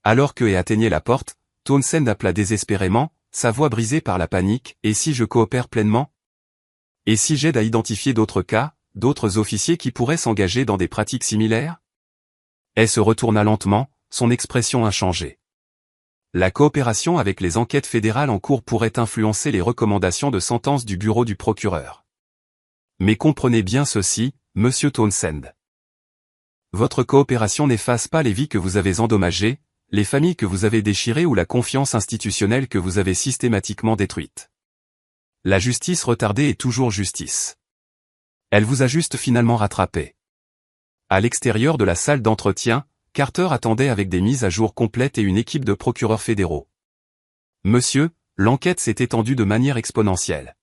Alors que Hay atteignait la porte, Townsend appela désespérément, sa voix brisée par la panique, « Et si je coopère pleinement? Et si j'aide à identifier d'autres cas, d'autres officiers qui pourraient s'engager dans des pratiques similaires ?» Hay se retourna lentement, son expression inchangée. La coopération avec les enquêtes fédérales en cours pourrait influencer les recommandations de sentence du bureau du procureur. Mais comprenez bien ceci, Monsieur Townsend. Votre coopération n'efface pas les vies que vous avez endommagées, les familles que vous avez déchirées ou la confiance institutionnelle que vous avez systématiquement détruite. La justice retardée est toujours justice. Elle vous a juste finalement rattrapé. À l'extérieur de la salle d'entretien, Carter attendait avec des mises à jour complètes et une équipe de procureurs fédéraux. Monsieur, l'enquête s'est étendue de manière exponentielle.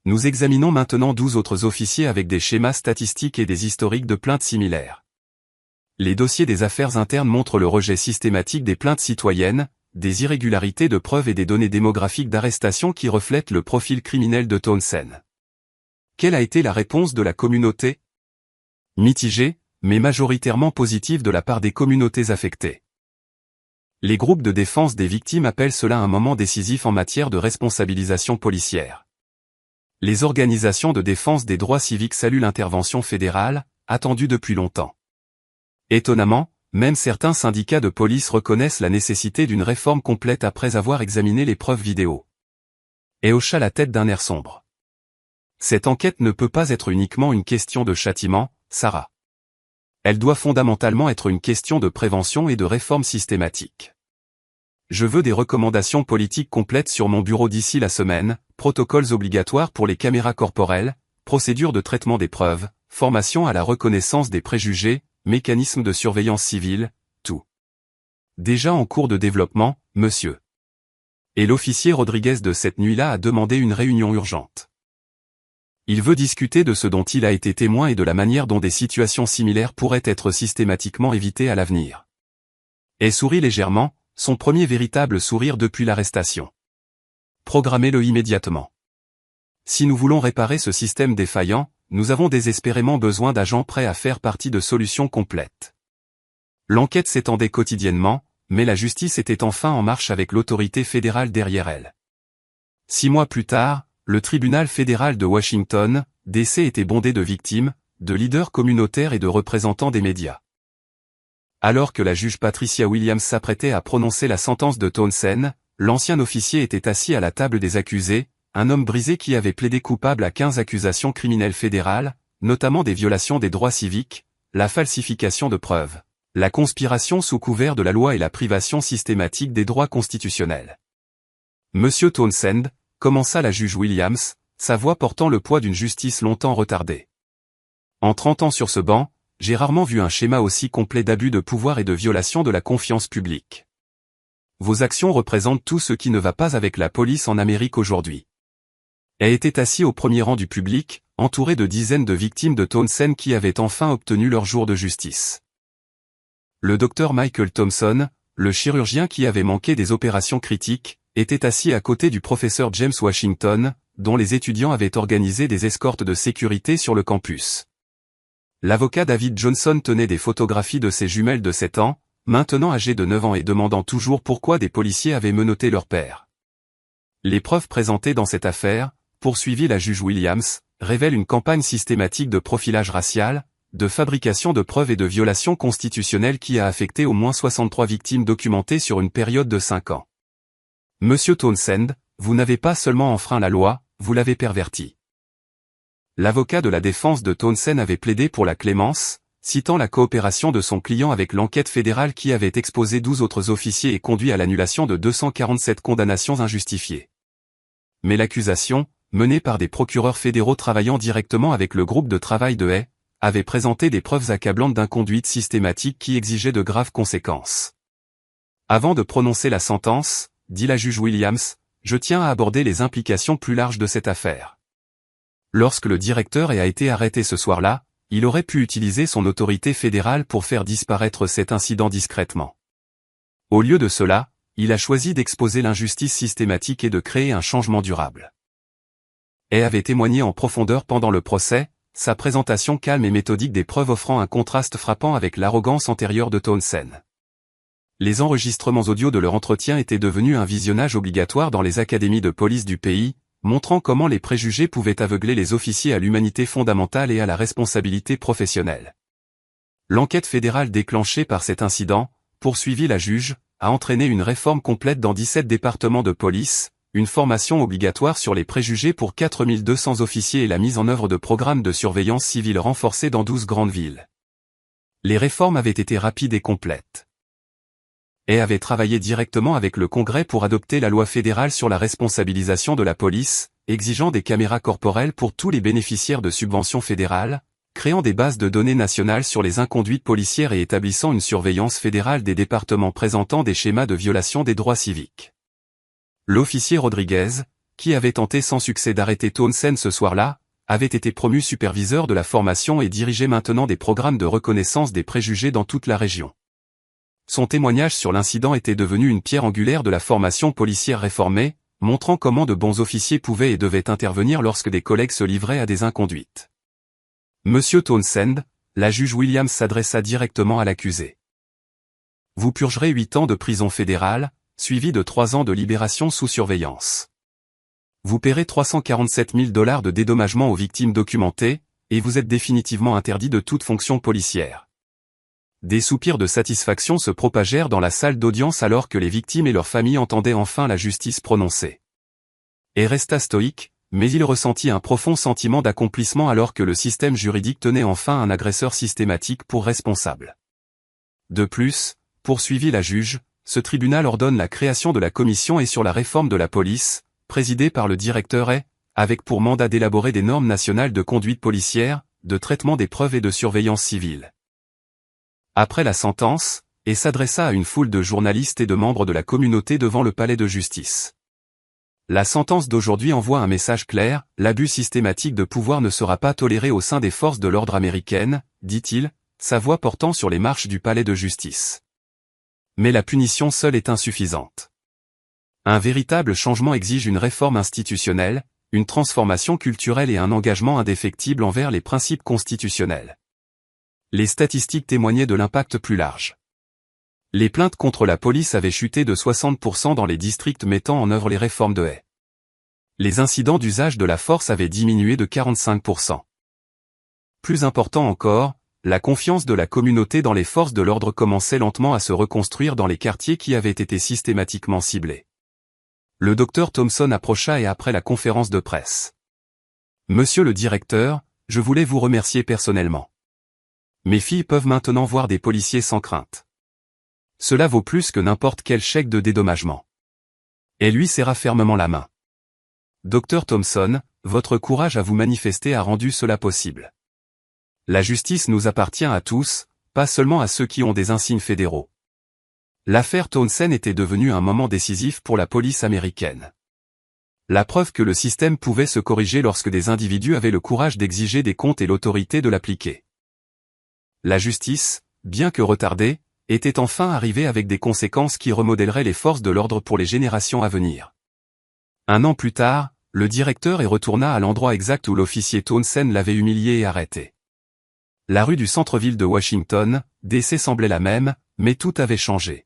Nous examinons maintenant 12 autres officiers avec des schémas statistiques et des historiques de plaintes similaires. Les dossiers des affaires internes montrent le rejet systématique des plaintes citoyennes, des irrégularités de preuves et des données démographiques d'arrestation qui reflètent le profil criminel de Townsend. Quelle a été la réponse de la communauté? Mitigée, mais majoritairement positive de la part des communautés affectées. Les groupes de défense des victimes appellent cela un moment décisif en matière de responsabilisation policière. Les organisations de défense des droits civiques saluent l'intervention fédérale, attendue depuis longtemps. Étonnamment, Même certains syndicats de police reconnaissent la nécessité d'une réforme complète après avoir examiné les preuves vidéo. Et hocha la tête d'un air sombre. Cette enquête ne peut pas être uniquement une question de châtiment, Sarah. Elle doit fondamentalement être une question de prévention et de réforme systématique. Je veux des recommandations politiques complètes sur mon bureau d'ici la semaine, protocoles obligatoires pour les caméras corporelles, procédures de traitement des preuves, formation à la reconnaissance des préjugés, mécanismes de surveillance civile, tout. Déjà en cours de développement, monsieur. Et l'officier Rodriguez de cette nuit-là a demandé une réunion urgente. Il veut discuter de ce dont il a été témoin et de la manière dont des situations similaires pourraient être systématiquement évitées à l'avenir. Et sourit légèrement, son premier véritable sourire depuis l'arrestation. Programmez-le immédiatement. Si nous voulons réparer ce système défaillant, nous avons désespérément besoin d'agents prêts à faire partie de solutions complètes. L'enquête s'étendait quotidiennement, mais la justice était enfin en marche avec l'autorité fédérale derrière elle. 6 mois plus tard, le tribunal fédéral de Washington, D.C. était bondé de victimes, de leaders communautaires et de représentants des médias. Alors que la juge Patricia Williams s'apprêtait à prononcer la sentence de Townsend, l'ancien officier était assis à la table des accusés, un homme brisé qui avait plaidé coupable à 15 accusations criminelles fédérales, notamment des violations des droits civiques, la falsification de preuves, la conspiration sous couvert de la loi et la privation systématique des droits constitutionnels. Monsieur Townsend, commença la juge Williams, sa voix portant le poids d'une justice longtemps retardée. En 30 ans sur ce banc, j'ai rarement vu un schéma aussi complet d'abus de pouvoir et de violation de la confiance publique. Vos actions représentent tout ce qui ne va pas avec la police en Amérique aujourd'hui. Elle était assis au premier rang du public, entouré de dizaines de victimes de Townsend qui avaient enfin obtenu leur jour de justice. Le docteur Michael Thompson, le chirurgien qui avait manqué des opérations critiques, était assis à côté du professeur James Washington, dont les étudiants avaient organisé des escortes de sécurité sur le campus. L'avocat David Johnson tenait des photographies de ses jumelles de 7 ans, maintenant âgées de 9 ans et demandant toujours pourquoi des policiers avaient menotté leur père. Les preuves présentées dans cette affaire, poursuivit la juge Williams, révèlent une campagne systématique de profilage racial, de fabrication de preuves et de violations constitutionnelles qui a affecté au moins 63 victimes documentées sur une période de 5 ans. Monsieur Townsend, vous n'avez pas seulement enfreint la loi, vous l'avez pervertie. L'avocat de la défense de Townsend avait plaidé pour la clémence, citant la coopération de son client avec l'enquête fédérale qui avait exposé 12 autres officiers et conduit à l'annulation de 247 condamnations injustifiées. Mais l'accusation, menée par des procureurs fédéraux travaillant directement avec le groupe de travail de Hay, avait présenté des preuves accablantes d'inconduite systématique qui exigeaient de graves conséquences. Avant de prononcer la sentence, dit la juge Williams, je tiens à aborder les implications plus larges de cette affaire. Lorsque le directeur a été arrêté ce soir-là, il aurait pu utiliser son autorité fédérale pour faire disparaître cet incident discrètement. Au lieu de cela, il a choisi d'exposer l'injustice systématique et de créer un changement durable. Hay avait témoigné en profondeur pendant le procès, sa présentation calme et méthodique des preuves offrant un contraste frappant avec l'arrogance antérieure de Townsend. Les enregistrements audio de leur entretien étaient devenus un visionnage obligatoire dans les académies de police du pays, montrant comment les préjugés pouvaient aveugler les officiers à l'humanité fondamentale et à la responsabilité professionnelle. L'enquête fédérale déclenchée par cet incident, poursuivit la juge, a entraîné une réforme complète dans 17 départements de police, une formation obligatoire sur les préjugés pour 4200 officiers et la mise en œuvre de programmes de surveillance civile renforcés dans 12 grandes villes. Les réformes avaient été rapides et complètes. Hay avait travaillé directement avec le Congrès pour adopter la loi fédérale sur la responsabilisation de la police, exigeant des caméras corporelles pour tous les bénéficiaires de subventions fédérales, créant des bases de données nationales sur les inconduites policières et établissant une surveillance fédérale des départements présentant des schémas de violation des droits civiques. L'officier Rodriguez, qui avait tenté sans succès d'arrêter Townsend ce soir-là, avait été promu superviseur de la formation et dirigeait maintenant des programmes de reconnaissance des préjugés dans toute la région. Son témoignage sur l'incident était devenu une pierre angulaire de la formation policière réformée, montrant comment de bons officiers pouvaient et devaient intervenir lorsque des collègues se livraient à des inconduites. Monsieur Townsend, la juge Williams s'adressa directement à l'accusé. Vous purgerez 8 ans de prison fédérale, suivi de 3 ans de libération sous surveillance. Vous paierez $347 000 de dédommagement aux victimes documentées, et vous êtes définitivement interdit de toute fonction policière. Des soupirs de satisfaction se propagèrent dans la salle d'audience alors que les victimes et leurs familles entendaient enfin la justice prononcée. Et resta stoïque, mais il ressentit un profond sentiment d'accomplissement alors que le système juridique tenait enfin un agresseur systématique pour responsable. De plus, poursuivit la juge, ce tribunal ordonne la création de la commission et sur la réforme de la police, présidée par le directeur et, avec pour mandat d'élaborer des normes nationales de conduite policière, de traitement des preuves et de surveillance civile. Après la sentence, et s'adressa à une foule de journalistes et de membres de la communauté devant le palais de justice. La sentence d'aujourd'hui envoie un message clair, l'abus systématique de pouvoir ne sera pas toléré au sein des forces de l'ordre américaines, dit-il, sa voix portant sur les marches du palais de justice. Mais la punition seule est insuffisante. Un véritable changement exige une réforme institutionnelle, une transformation culturelle et un engagement indéfectible envers les principes constitutionnels. Les statistiques témoignaient de l'impact plus large. Les plaintes contre la police avaient chuté de 60% dans les districts mettant en œuvre les réformes de Hay. Les incidents d'usage de la force avaient diminué de 45%. Plus important encore, la confiance de la communauté dans les forces de l'ordre commençait lentement à se reconstruire dans les quartiers qui avaient été systématiquement ciblés. Le docteur Thompson approcha et après la conférence de presse. « Monsieur le directeur, je voulais vous remercier personnellement. Mes filles peuvent maintenant voir des policiers sans crainte. Cela vaut plus que n'importe quel chèque de dédommagement. » Et lui serra fermement la main. « Docteur Thompson, votre courage à vous manifester a rendu cela possible. La justice nous appartient à tous, pas seulement à ceux qui ont des insignes fédéraux. » L'affaire Townsend était devenue un moment décisif pour la police américaine. La preuve que le système pouvait se corriger lorsque des individus avaient le courage d'exiger des comptes et l'autorité de l'appliquer. La justice, bien que retardée, était enfin arrivée avec des conséquences qui remodèleraient les forces de l'ordre pour les générations à venir. Un an plus tard, le directeur y retourna à l'endroit exact où l'officier Townsend l'avait humilié et arrêté. La rue du centre-ville de Washington, D.C. semblait la même, mais tout avait changé.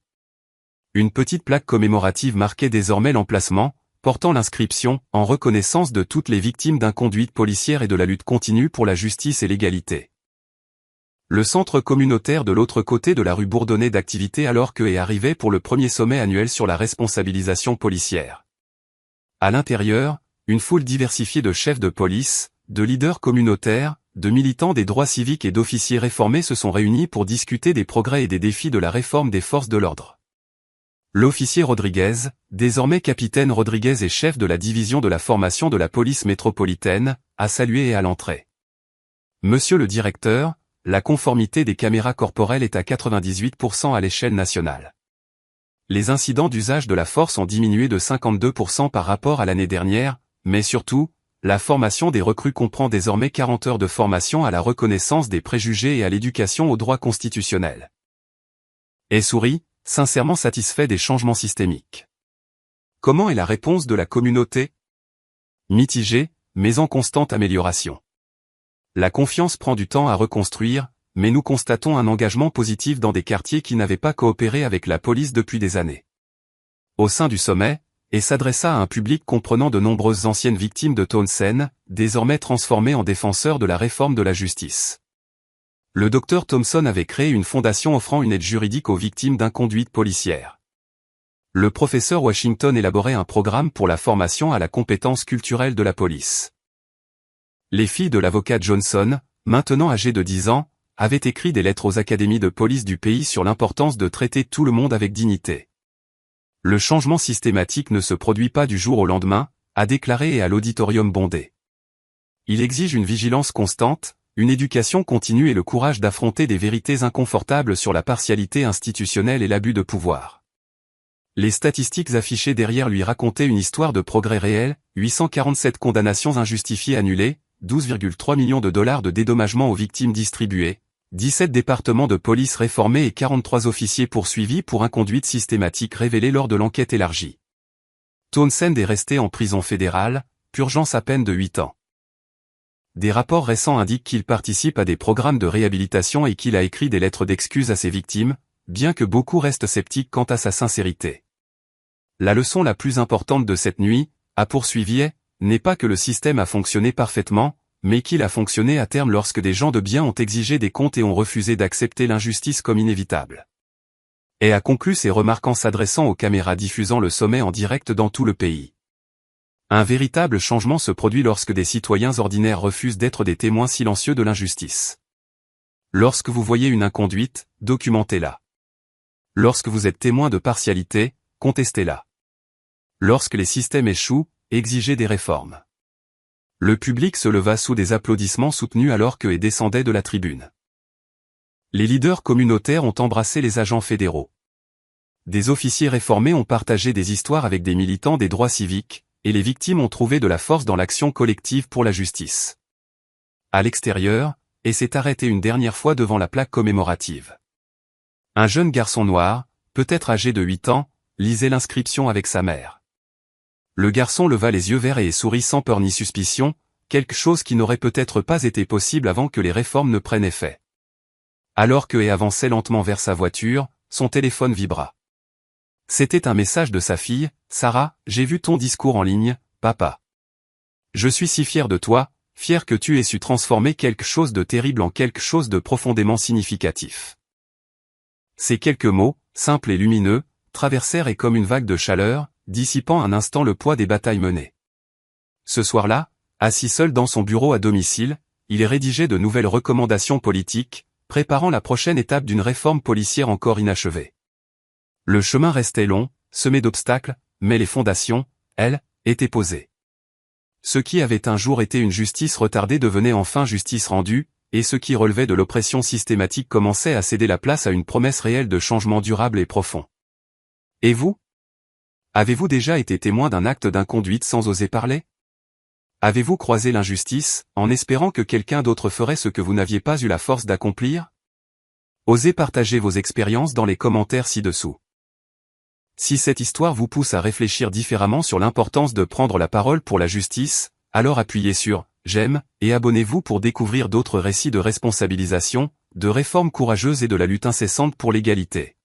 Une petite plaque commémorative marquait désormais l'emplacement, portant l'inscription « En reconnaissance de toutes les victimes d'inconduite policière et de la lutte continue pour la justice et l'égalité ». Le centre communautaire de l'autre côté de la rue bourdonnait d'activité alors que est arrivé pour le premier sommet annuel sur la responsabilisation policière. À l'intérieur, une foule diversifiée de chefs de police, de leaders communautaires, de militants des droits civiques et d'officiers réformés se sont réunis pour discuter des progrès et des défis de la réforme des forces de l'ordre. L'officier Rodriguez, désormais capitaine Rodriguez et chef de la division de la formation de la police métropolitaine, a salué et à l'entrée. Monsieur le directeur, la conformité des caméras corporelles est à 98% à l'échelle nationale. Les incidents d'usage de la force ont diminué de 52% par rapport à l'année dernière, mais surtout, la formation des recrues comprend désormais 40 heures de formation à la reconnaissance des préjugés et à l'éducation au droit constitutionnel. Et sourit, sincèrement satisfait des changements systémiques. Comment est la réponse de la communauté? Mitigée, mais en constante amélioration. La confiance prend du temps à reconstruire, mais nous constatons un engagement positif dans des quartiers qui n'avaient pas coopéré avec la police depuis des années. Au sein du sommet, et s'adressa à un public comprenant de nombreuses anciennes victimes de Townsend, désormais transformées en défenseurs de la réforme de la justice. Le docteur Thompson avait créé une fondation offrant une aide juridique aux victimes d'inconduite policière. Le professeur Washington élaborait un programme pour la formation à la compétence culturelle de la police. Les filles de l'avocat Johnson, maintenant âgées de 10 ans, avaient écrit des lettres aux académies de police du pays sur l'importance de traiter tout le monde avec dignité. Le changement systématique ne se produit pas du jour au lendemain, a déclaré et à l'auditorium bondé. Il exige une vigilance constante, une éducation continue et le courage d'affronter des vérités inconfortables sur la partialité institutionnelle et l'abus de pouvoir. Les statistiques affichées derrière lui racontaient une histoire de progrès réel, 847 condamnations injustifiées annulées, 12,3 millions de dollars de dédommagement aux victimes distribués, 17 départements de police réformés et 43 officiers poursuivis pour inconduite systématique révélés lors de l'enquête élargie. Townsend est resté en prison fédérale, purgeant sa peine de 8 ans. Des rapports récents indiquent qu'il participe à des programmes de réhabilitation et qu'il a écrit des lettres d'excuses à ses victimes, bien que beaucoup restent sceptiques quant à sa sincérité. La leçon la plus importante de cette nuit, a poursuivi, n'est pas que le système a fonctionné parfaitement, mais qu'il a fonctionné à terme lorsque des gens de bien ont exigé des comptes et ont refusé d'accepter l'injustice comme inévitable. Et a conclu ses remarques en s'adressant aux caméras diffusant le sommet en direct dans tout le pays. Un véritable changement se produit lorsque des citoyens ordinaires refusent d'être des témoins silencieux de l'injustice. Lorsque vous voyez une inconduite, documentez-la. Lorsque vous êtes témoin de partialité, contestez-la. Lorsque les systèmes échouent, exigez des réformes. Le public se leva sous des applaudissements soutenus alors que et descendait de la tribune. Les leaders communautaires ont embrassé les agents fédéraux. Des officiers réformés ont partagé des histoires avec des militants des droits civiques, et les victimes ont trouvé de la force dans l'action collective pour la justice. À l'extérieur, et s'est arrêté une dernière fois devant la plaque commémorative. Un jeune garçon noir, peut-être âgé de 8 ans, lisait l'inscription avec sa mère. Le garçon leva les yeux verts et sourit sans peur ni suspicion, quelque chose qui n'aurait peut-être pas été possible avant que les réformes ne prennent effet. Alors que et avançait lentement vers sa voiture, son téléphone vibra. C'était un message de sa fille, Sarah, j'ai vu ton discours en ligne, papa. Je suis si fier de toi, fier que tu aies su transformer quelque chose de terrible en quelque chose de profondément significatif. Ces quelques mots, simples et lumineux, traversèrent et comme une vague de chaleur, dissipant un instant le poids des batailles menées. Ce soir-là, assis seul dans son bureau à domicile, il rédigeait de nouvelles recommandations politiques, préparant la prochaine étape d'une réforme policière encore inachevée. Le chemin restait long, semé d'obstacles, mais les fondations, elles, étaient posées. Ce qui avait un jour été une justice retardée devenait enfin justice rendue, et ce qui relevait de l'oppression systématique commençait à céder la place à une promesse réelle de changement durable et profond. Et vous? Avez-vous déjà été témoin d'un acte d'inconduite sans oser parler? Avez-vous croisé l'injustice, en espérant que quelqu'un d'autre ferait ce que vous n'aviez pas eu la force d'accomplir? Osez partager vos expériences dans les commentaires ci-dessous. Si cette histoire vous pousse à réfléchir différemment sur l'importance de prendre la parole pour la justice, alors appuyez sur « J'aime » et abonnez-vous pour découvrir d'autres récits de responsabilisation, de réformes courageuses et de la lutte incessante pour l'égalité.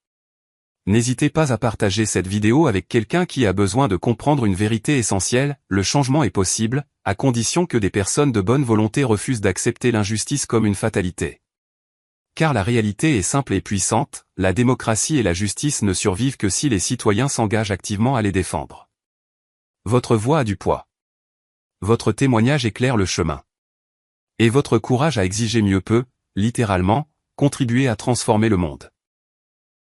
N'hésitez pas à partager cette vidéo avec quelqu'un qui a besoin de comprendre une vérité essentielle, le changement est possible, à condition que des personnes de bonne volonté refusent d'accepter l'injustice comme une fatalité. Car la réalité est simple et puissante, la démocratie et la justice ne survivent que si les citoyens s'engagent activement à les défendre. Votre voix a du poids. Votre témoignage éclaire le chemin. Et votre courage à exiger mieux peut, littéralement, contribuer à transformer le monde.